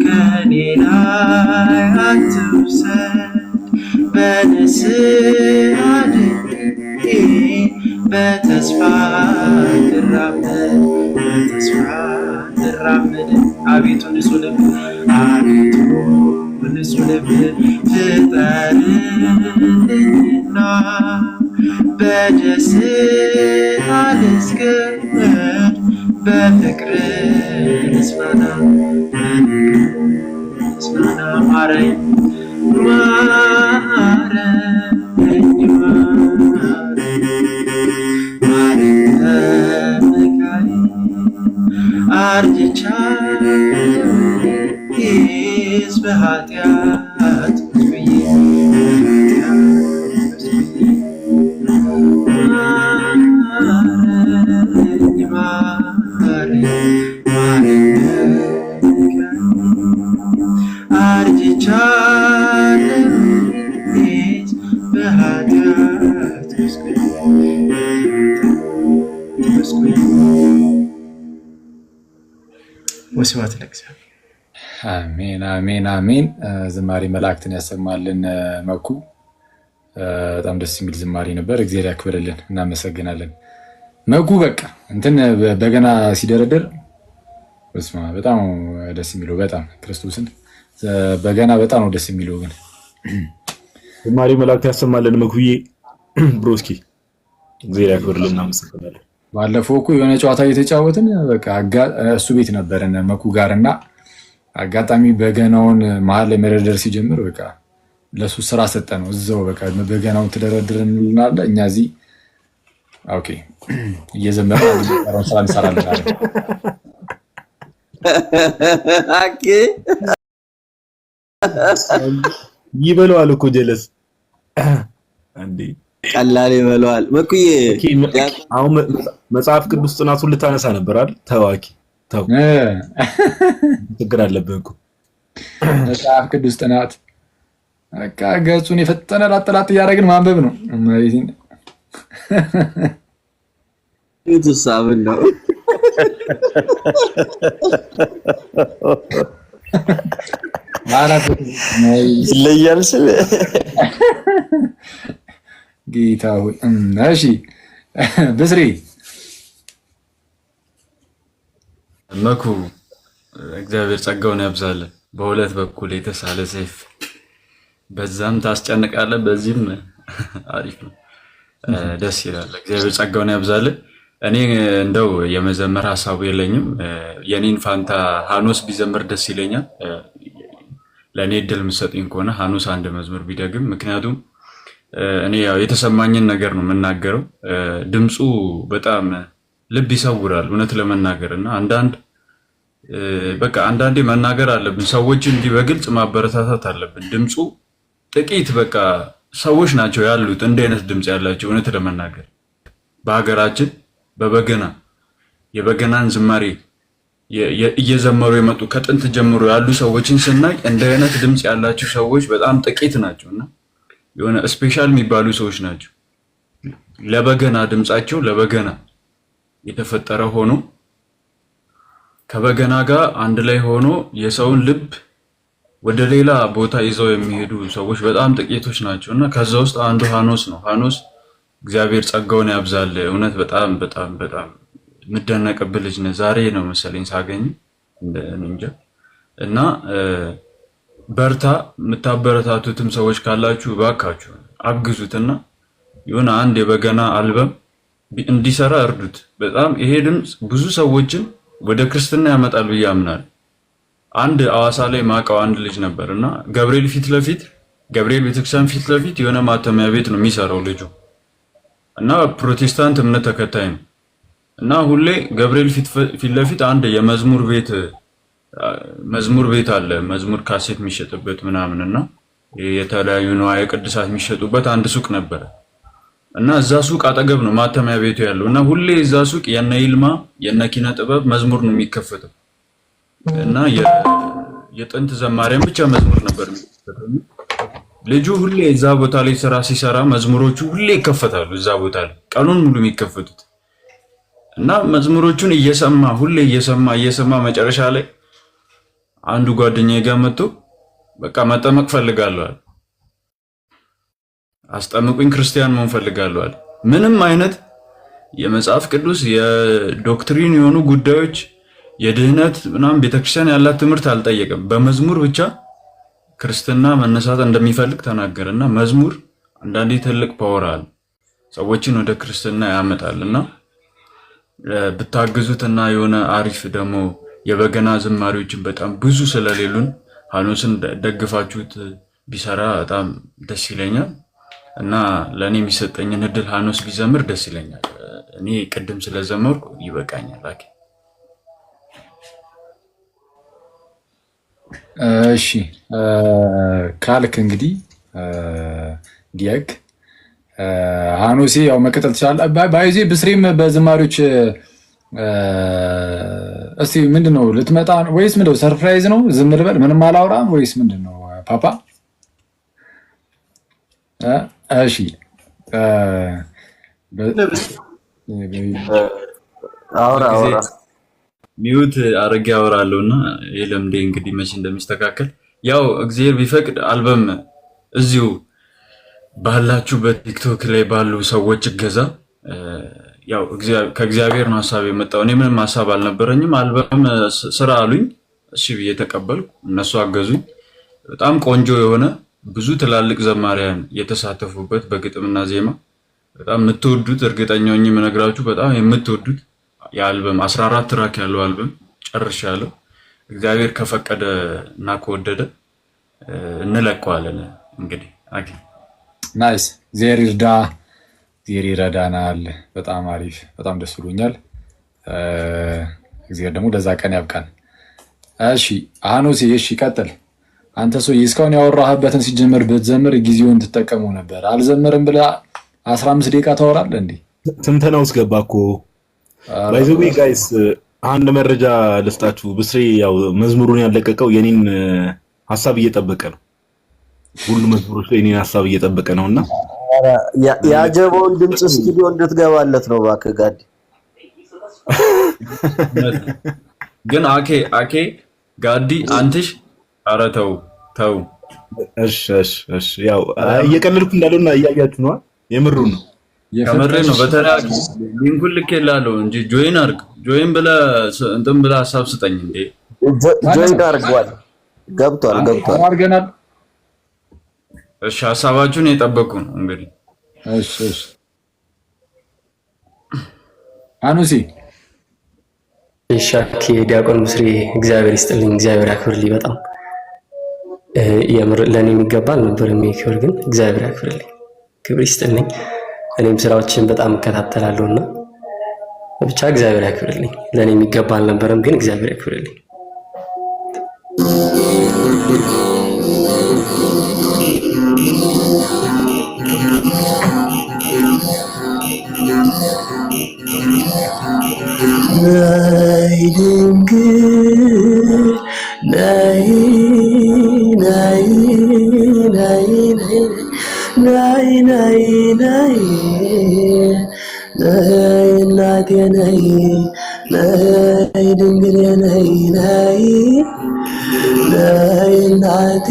ከኔ ላይ አትውሰድ በንስሐ ድኜ በተስፋ እንድራመድ አቤቱ ንጹሕ ልብ ፍጠርልኝና በደስታ ልስገድ በፍቅር ልጽናና ማረኝ አርጅቻለሁ በኃጢአት ወስብሐት ለእግዚአብሔር። አሜን አሜን አሜን። ዝማሬ መላእክትን ያሰማልን መኩ። በጣም ደስ የሚል ዝማሬ ነበር። እግዚአብሔር ያክብርልን። እናመሰግናለን መኩ። በቃ እንትን በገና ሲደረደር በስመ አብ በጣም ደስ የሚለው በጣም ክርስቶስን በገና በጣም ነው ደስ የሚለው። ግን ዝማሬ መላእክት ያሰማልን መኩዬ ብሮስኪ እግዚአብሔር ያክብርልን። እናመሰግናለን። ባለፈው እኮ የሆነ ጨዋታ እየተጫወትን በቃ እሱ ቤት ነበረን መኩ ጋር እና አጋጣሚ በገናውን መሀል ላይ መደርደር ሲጀምር በቃ ለሱ ስራ ሰጠ ነው እዛው በቃ በገናውን ትደረድርልናለ እኛ እዚህ ኦኬ እየዘመርን ስራ እንሰራለን አለ። ኦኬ ይበለዋል እኮ ጀለስ አንዴ ቀላል ይበለዋል። መኩዬ አሁን መጽሐፍ ቅዱስ ጥናቱን ልታነሳ ነበር አይደል? ተዋኪ ተው ችግር አለብህ እኮ መጽሐፍ ቅዱስ ጥናት በቃ ገጹን የፈጠነ ላጥላጥ እያደረግን ማንበብ ነው። ይተሳብን ነው ማለት ይለያል ስለ ጌታ ሆይ እሺ ብስሪ መኩ እግዚአብሔር ጸጋውን ያብዛል። በሁለት በኩል የተሳለ ሰይፍ በዛም ታስጨንቃለህ፣ በዚህም አሪፍ ነው፣ ደስ ይላል። እግዚአብሔር ጸጋውን ያብዛል። እኔ እንደው የመዘመር ሀሳቡ የለኝም። የኔን ፋንታ ሃኖስ ቢዘምር ደስ ይለኛል። ለእኔ እድል የምትሰጡኝ ከሆነ ሃኖስ አንድ መዝሙር ቢደግም፣ ምክንያቱም እኔ ያው የተሰማኝን ነገር ነው የምናገረው። ድምፁ በጣም ልብ ይሰውራል እውነት ለመናገር እና አንዳንድ በቃ አንዳንዴ መናገር አለብን። ሰዎችን እንዲህ በግልጽ ማበረታታት አለብን። ድምፁ ጥቂት በቃ ሰዎች ናቸው ያሉት እንዲህ አይነት ድምፅ ያላቸው እውነት ለመናገር በሀገራችን በበገና የበገናን ዝማሬ እየዘመሩ የመጡ ከጥንት ጀምሮ ያሉ ሰዎችን ስናይ እንዲህ አይነት ድምፅ ያላቸው ሰዎች በጣም ጥቂት ናቸውና የሆነ ስፔሻል የሚባሉ ሰዎች ናቸው። ለበገና ድምጻቸው ለበገና የተፈጠረ ሆኖ ከበገና ጋር አንድ ላይ ሆኖ የሰውን ልብ ወደ ሌላ ቦታ ይዘው የሚሄዱ ሰዎች በጣም ጥቂቶች ናቸውና ከዛ ውስጥ አንዱ ሐኖስ ነው። ሐኖስ እግዚአብሔር ጸጋውን ያብዛል። እውነት በጣም በጣም በጣም ምደነቅብህ ልጅ ነህ። ዛሬ ነው መሰለኝ ሳገኝ እንጃ። እና በርታ። የምታበረታቱትም ሰዎች ካላችሁ ባካችሁ አግዙትና የሆነ አንድ የበገና አልበም እንዲሰራ እርዱት። በጣም ይሄ ድምፅ ብዙ ሰዎችን ወደ ክርስትና ያመጣል ብዬ አምናለሁ። አንድ አዋሳ ላይ ማውቀው አንድ ልጅ ነበርና ገብርኤል ቤተክርስቲያን ፊት ለፊት የሆነ ማተሚያ ቤት ነው የሚሰራው ልጁ እና ፕሮቴስታንት እምነት ተከታይ ነው እና ሁሌ ገብርኤል ፊት ለፊት አንድ የመዝሙር ቤት አለ። መዝሙር ካሴት የሚሸጥበት ምናምንና የተለያዩ ንዋየ ቅድሳት የሚሸጡበት አንድ ሱቅ ነበረ እና እዛ ሱቅ አጠገብ ነው ማተሚያ ቤቱ ያለው እና ሁሌ እዛ ሱቅ የነ ይልማ የነ ኪነ ጥበብ መዝሙር ነው የሚከፈተው እና የጥንት ዘማሪያን ብቻ መዝሙር ነበር የሚከፈተው። ልጁ ሁሌ እዛ ቦታ ላይ ስራ ሲሰራ መዝሙሮቹ ሁሌ ይከፈታሉ እዛ ቦታ ላይ ቀኑን ሙሉ የሚከፈቱት እና መዝሙሮቹን ሁሌ እየሰማ መጨረሻ ላይ አንዱ ጓደኛዬ ጋር መጥቶ በቃ መጠመቅ ፈልጋለሁ አለ። አስጠምቁኝ ክርስቲያን መሆን ፈልጋለሁ አለ። ምንም አይነት የመጽሐፍ ቅዱስ የዶክትሪን የሆኑ ጉዳዮች የድህነት ምናምን ቤተክርስቲያን ያላት ትምህርት አልጠየቀም። በመዝሙር ብቻ ክርስትና መነሳት እንደሚፈልግ ተናገረና መዝሙር አንዳንዴ ትልቅ ፓወር አለ፣ ሰዎችን ወደ ክርስትና ያመጣልና ብታግዙትና የሆነ አሪፍ ደግሞ የበገና ዝማሬዎችን በጣም ብዙ ስለሌሉን ሐኖስን ደግፋችሁት ቢሰራ በጣም ደስ ይለኛል እና ለኔ የሚሰጠኝን እድል ሐኖስ ቢዘምር ደስ ይለኛል። እኔ ቅድም ስለዘመርኩ ይበቃኛል። አኬ እሺ ካልክ እንግዲህ ዲያቅ ሐኖሴ ያው መቀጠል ትችላለህ። ባይዜ ብስሬም በዝማሬዎች እስቲ ምንድነው ልትመጣ ወይስ ምንድነው? ሰርፕራይዝ ነው? ዝም ልበል ምንም አላውራም ወይስ ምንድነው? ፓፓ እሺ አውራ ሚውት አረጋ አወራለሁና የለምዴ እንግዲህ መቼ እንደሚስተካከል ያው እግዚአብሔር ቢፈቅድ አልበም እዚሁ ባላችሁበት ቲክቶክ ላይ ባሉ ሰዎች እገዛ ያው ከእግዚአብሔር ነው ሐሳብ የመጣው። እኔ ምንም ሐሳብ አልነበረኝም። አልበም ስራ አሉኝ፣ እሺ ብዬ ተቀበልኩ። እነሱ አገዙኝ። በጣም ቆንጆ የሆነ ብዙ ትላልቅ ዘማሪያን የተሳተፉበት በግጥምና ዜማ በጣም የምትወዱት እርግጠኛ ነኝ የምነግራችሁ በጣም የምትወዱት የአልበም 14 ትራክ ያለው አልበም ጨርሻለሁ። እግዚአብሔር ከፈቀደ እና ከወደደ እንለቀዋለን። እንግዲህ አኪ ናይስ ዜር ይረዳናል። በጣም አሪፍ፣ በጣም ደስ ብሎኛል። እግዚአብሔር ደግሞ ለዛ ቀን ያብቃን። እሺ ሐኖሴ እሺ ቀጥል። አንተ ሰው እስካሁን ያወራህበትን ሲጀምር ብትዘምር ጊዜውን ትጠቀመው ነበር። አልዘምርም ብለህ 15 ደቂቃ ታወራለህ እንዴ? ትንተና ውስጥ ገባ እኮ። ባይ ዘ ዌይ ጋይስ አንድ መረጃ ልስጣችሁ። ብስሬ ያው መዝሙሩን ያለቀቀው የኔን ሐሳብ እየጠበቀ ነው። ሁሉ መዝሙሮች ላይ የኔን ሐሳብ እየጠበቀ ነውና ያጀበውን ድምጽ ስቱዲዮ እንድትገባለት ነው እባክህ ጋዲ። ግን አኬ ጋዲ አንትሽ ኧረ ተው። እሺ ያው እየቀለድኩ እንዳለውና እያያችሁ ነው። የምሩን ነው ከምሬ ነው። በተራክ ሊንኩን ልኬልሃለሁ እንጂ ጆይን አድርግ። ጆይን ብለህ እንትን ብለህ ሐሳብ ስጠኝ እንዴ። ጆይን አድርጓል። ገብቷል አድርገናል። እሺ ሐሳባችሁን የጠበቁ ነው እንግዲህ። እሺ ሐኖሴ ሻኪ ዲያቆን ምስሪ እግዚአብሔር ይስጥልኝ፣ እግዚአብሔር ያክብርልኝ። በጣም የምር ለኔ የሚገባ አልነበረም ክብር፣ ግን እግዚአብሔር ያክብርልኝ፣ ክብር ይስጥልኝ። እኔም ስራዎችን በጣም እከታተላለሁና ብቻ እግዚአብሔር ያክብርልኝ። ለኔ የሚገባ አልነበረም፣ ግን እግዚአብሔር ያክብርልኝ። ናይ ድንግል ናይ ናይ ናይ ናይ ናይ ናይ ናይ እናቴ ናይ ናይ ድንግል ናይ ናይ ናይ እናቴ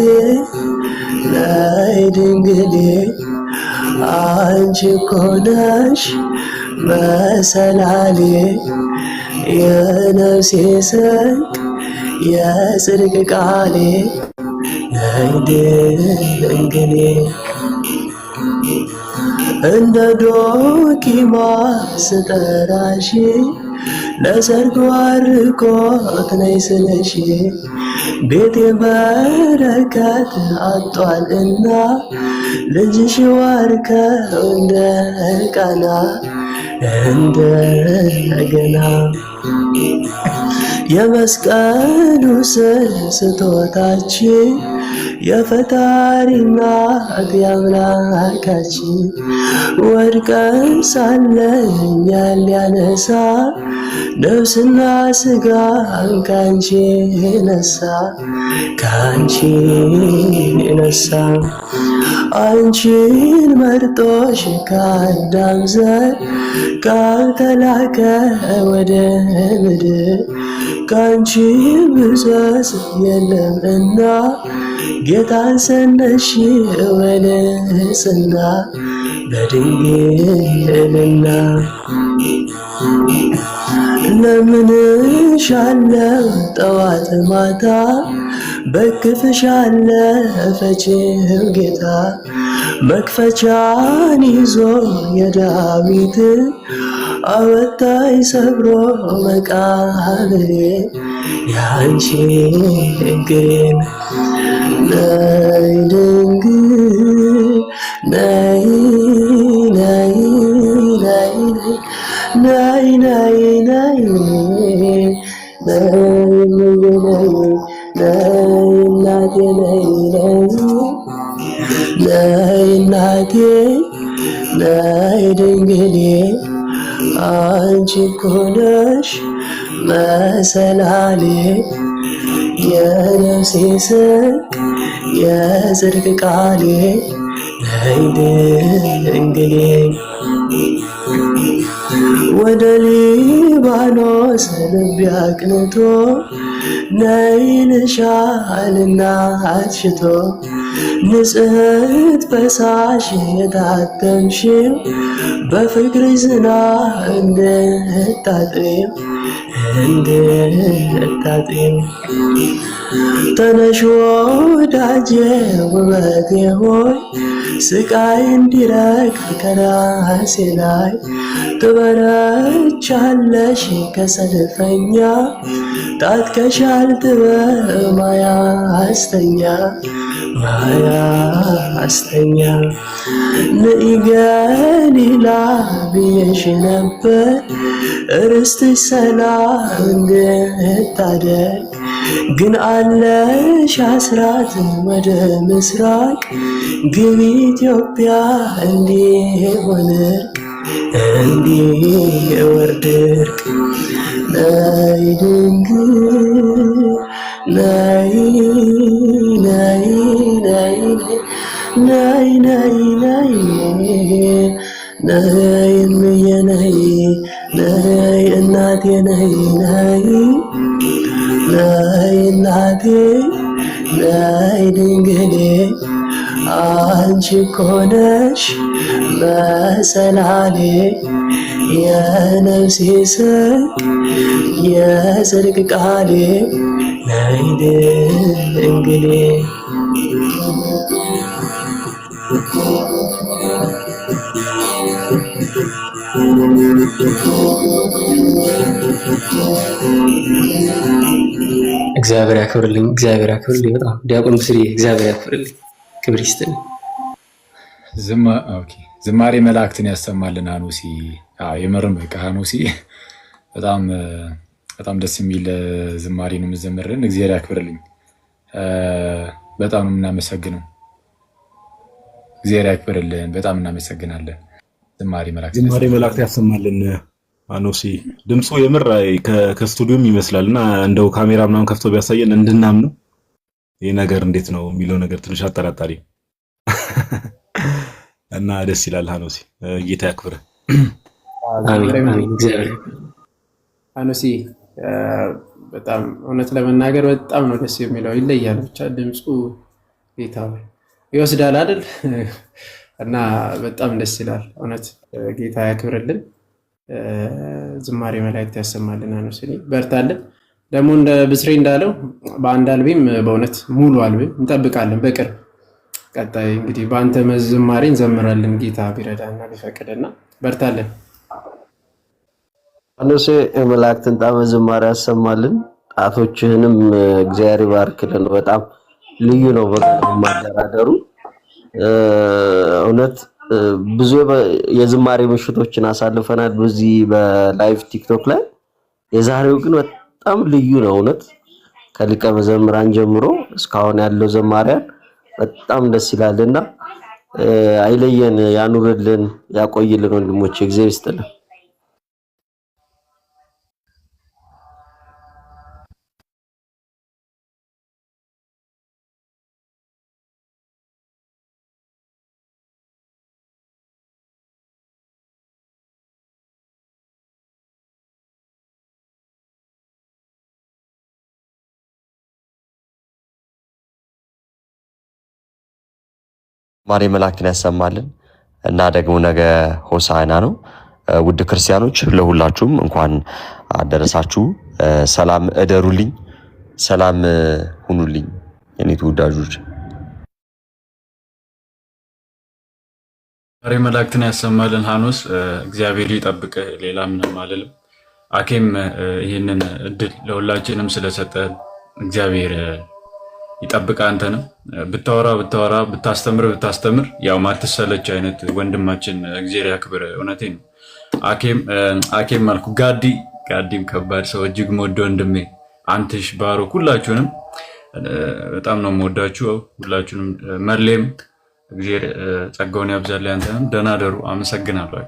ናይ ድንግል አንቺ እኮ ነሽ መሰላሌ የነፍሴ ስንቅ የጽድቅ ቃሌ ናይ ድንግል እንደ ዶኪማስ ስጠራሽ ለሰርግ ዋርኮት ነይ ስለሽ ቤቴ በረከት አጧልና ልጅሽ ዋርከው እንደገና እንደገና የመስቀሉ ስር ስጦታችን የፈጣሪ እናት የአምላካችን ወድቀን ሳለን እኛን ሊያነሳ ነፍስና ስጋን ካንቺ ነሳ ካንቺ ነሳ አንቺን መርጦሽ ከአዳም ዘር ቃል ተላከ ወደ ምድር ካንቺ ብፅዕት የለምና ጌታን ሰነሽ ወንጽና በድንግልና ለምንሻለው ጠዋት ማታ በክፍሻለ ፈቺው ጌታ መክፈቻን ይዞ የዳዊት አወጣኝ ሰብሮ መቃብሬ ያንቺ ግን ናይ ድንግል ናይ ናይ ናይ ናይ ናይ ናይ እናቴ ናይ ናይ እናቴ ናይ ድንግሌ አንቺ እኮ ነሽ መሰላሌ የነፍሴ ስንቅ የጽድቅ ቃሌ ናይ ድንግሌ ወደ ሊባኖስ ልቤ አቅንቶ ነይ ልሻልና አትሽቶ ንጽሕት ፈሳሽ የታተምሽው በፍቅር ዝናብ እንድታጥቢው ተነሽ ወዳጄ ውበቴ ሆይ ስቃይ እንዲረግፍ ከራሴ ላይ ትበረቻለሽ ከሰልፈኛ ታጥቀሻል ጥበብ ማያ አስተኛ ንኢ ገሊላ ብዬሽ ነበር ርስትሽ ሰላም እንድታደግ ግን አለሽ አስራት ወደ ምስራቅ ግቢ ኢትዮጵያ እንዲሆን እርቅ እንዲወርድ እርቅ ናይ ድንግል ናይ ናይ ናይ ናይ ናይ ናይ ናይ እምዬ ናይ ናይ እናቴ ናይ ናይ ናይ እናቴ ናይ ድንግሌ አንቺ እኮ ነሽ መሰላሌ የነፍሴ ስንቅ የጽድቅ ቃሌ ናይ ድንግሌ እግዚአብሔር ያክብርልኝ፣ እግዚአብሔር ያክብርልኝ። በጣም ዲያቆን ብስሪ እግዚአብሔር ያክብርልኝ፣ ክብር ይስጥልኝ። ዝማሬ መላእክትን ያሰማልን። አኑሲ የምርም በቃ አኑሲ በጣም ደስ የሚል ዝማሬ ነው የምዘምርልን። እግዚአብሔር ያክብርልኝ። በጣም ነው የምናመሰግነው። እግዚአብሔር ያክብርልን። በጣም እናመሰግናለን። ዝማሬ መላእክት ያሰማልን። አኖሲ ድምፁ የምር ከስቱዲዮም ይመስላል እና እንደው ካሜራ ምናምን ከፍቶ ቢያሳየን እንድናምነው ይሄ ነገር እንዴት ነው የሚለው ነገር ትንሽ አጠራጣሪ እና ደስ ይላል። አኖሲ ጌታ ያክብር። አኖሲ በጣም እውነት ለመናገር በጣም ነው ደስ የሚለው። ይለያል ብቻ ድምፁ ጌታ ይወስዳል አይደል? እና በጣም ደስ ይላል። እውነት ጌታ ያክብርልን። ዝማሬ መላእክት ያሰማልን። አኖሲ በርታልን። ደግሞ እንደ ብስሬ እንዳለው በአንድ አልቤም በእውነት ሙሉ አልቤም እንጠብቃለን በቅርብ። ቀጣይ እንግዲህ በአንተ ዝማሬ እንዘምራለን ጌታ ቢረዳና ቢፈቅድና። በርታልን። አኖሴ መላእክትን ጣመ ዝማሬ ያሰማልን። ጣቶችህንም እግዚአብሔር ይባርክልን። በጣም ልዩ ነው በቃል ማደራደሩ። እውነት ብዙ የዝማሬ ምሽቶችን አሳልፈናል በዚህ በላይቭ ቲክቶክ ላይ። የዛሬው ግን በጣም ልዩ ነው። እውነት ከሊቀ መዘምራን ጀምሮ እስካሁን ያለው ዘማሪያን በጣም ደስ ይላልና አይለየን፣ ያኑርልን፣ ያቆይልን። ወንድሞቼ እግዚአብሔር ይስጥልን። ዝማሬ መላእክትን ያሰማልን እና ደግሞ ነገ ሆሳዕና ነው። ውድ ክርስቲያኖች ለሁላችሁም እንኳን አደረሳችሁ። ሰላም እደሩልኝ፣ ሰላም ሁኑልኝ የኔ ተወዳጆች። ዝማሬ መላእክትን ያሰማልን። ሐኖስ እግዚአብሔር ይጠብቅህ። ሌላ ምንም አልልም። አኬም ይህንን እድል ለሁላችንም ስለሰጠን እግዚአብሔር ይጠብቅ። አንተንም ብታወራ ብታስተምር ያው ማትሰለች አይነት ወንድማችን እግዚአብሔር ያክብር። እውነቴን ነው። አኬም አልኩ ጋዲም ከባድ ሰው እጅግ መወደ ወንድሜ አንትሽ ባሮክ ሁላችሁንም በጣም ነው የምወዳችሁ ሁላችሁንም። መርሌም እግዚአብሔር ጸጋውን ያብዛልህ። አንተንም ደህና ደሩ። አመሰግናለሁ።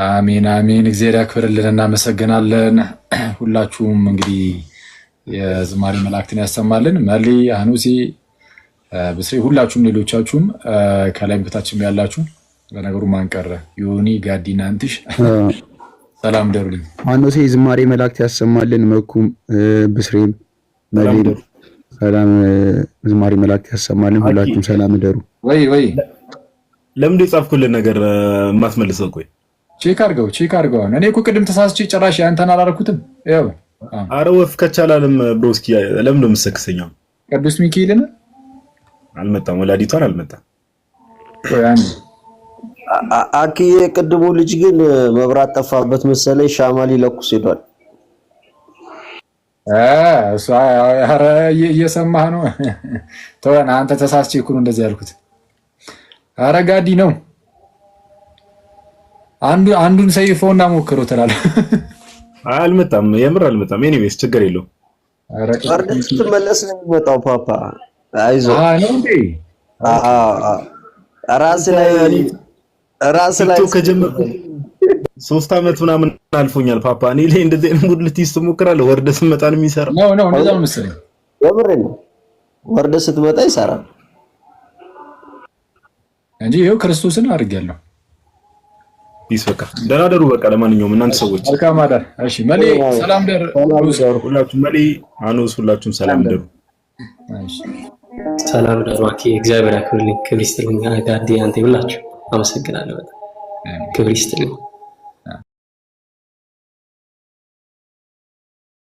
አሜን አሜን። እግዚአብሔር ያክብርልን። እናመሰግናለን። ሁላችሁም እንግዲህ የዝማሬ መላእክትን ያሰማልን። መሊ አኑሲ ብስሬ ሁላችሁም ሌሎቻችሁም ከላይም ከታችም ያላችሁ ለነገሩ ማን ቀረ ዮኒ ጋዲና አንትሽ ሰላም ደሩልኝ። አኑሲ ዝማሬ መላእክት ያሰማልን። መኩም ብስሬም መሊ ሰላም ዝማሬ መላእክት ያሰማልን። ሁላችሁም ሰላም ደሩ። ወይ ለምን የጻፍኩልን ነገር ማስመልሰው? ቆይ ቼክ አድርገው። እኔ እኮ ቅድም ተሳስቼ ጭራሽ ያንተን አላረኩትም። ያው አረ ወፍ ከቻላለም ብሮስኪ ለምን ነው የምትሰክሰኛው? ቅዱስ ሚካኤልን አልመጣም፣ ወላዲቷን አልመጣም። አኪዬ ቅድሙ ልጅ ግን መብራት ጠፋበት መሰለኝ፣ ሻማ ሊለኩስ ሄዷል። እሱ አረ እየሰማህ ነው። ተወና አንተ ተሳስቼ እኮ ነው እንደዚህ ያልኩት። አረ ጋዲ ነው አንዱን ሰይፎና ሞክሮ ትላለህ። አልመጣም፣ የምር አልመጣም። ኤኒዌይስ ችግር የለውም። ወርደህ ስትመለስ ነው የሚመጣው። ፓፓ አይዞህ። ነው እንዴ? ራስ ላይ ከጀመርኩ 3 ዓመት ምናምን አልፎኛል። ፓፓ እኔ ላይ እንደዚህ አይነት ሙድ ልትይዝ ትሞክራለህ? ወርደህ ስትመጣ ነው የሚሰራው። ነው እንደዛ ነው መሰለኝ። የምሬን ነው። ወርደህ ስትመጣ ይሰራል እንጂ ይኸው ክርስቶስን አድርጌያለሁ። ቢስ በቃ ደህና ደሩ። በቃ ለማንኛውም እናንተ ሰዎች መልካም አዳር። እሺ መሊ ሰላም ደር። ሁላችሁም መሊ አኑስ ሁላችሁም ሰላም ደሩ። ሰላም ደሩ። እግዚአብሔር ያክብርልኝ። ክብር ይስጥልኝ። ጋዲ አንተ ሁላችሁ አመሰግናለሁ። በጣም ክብር ይስጥልኝ።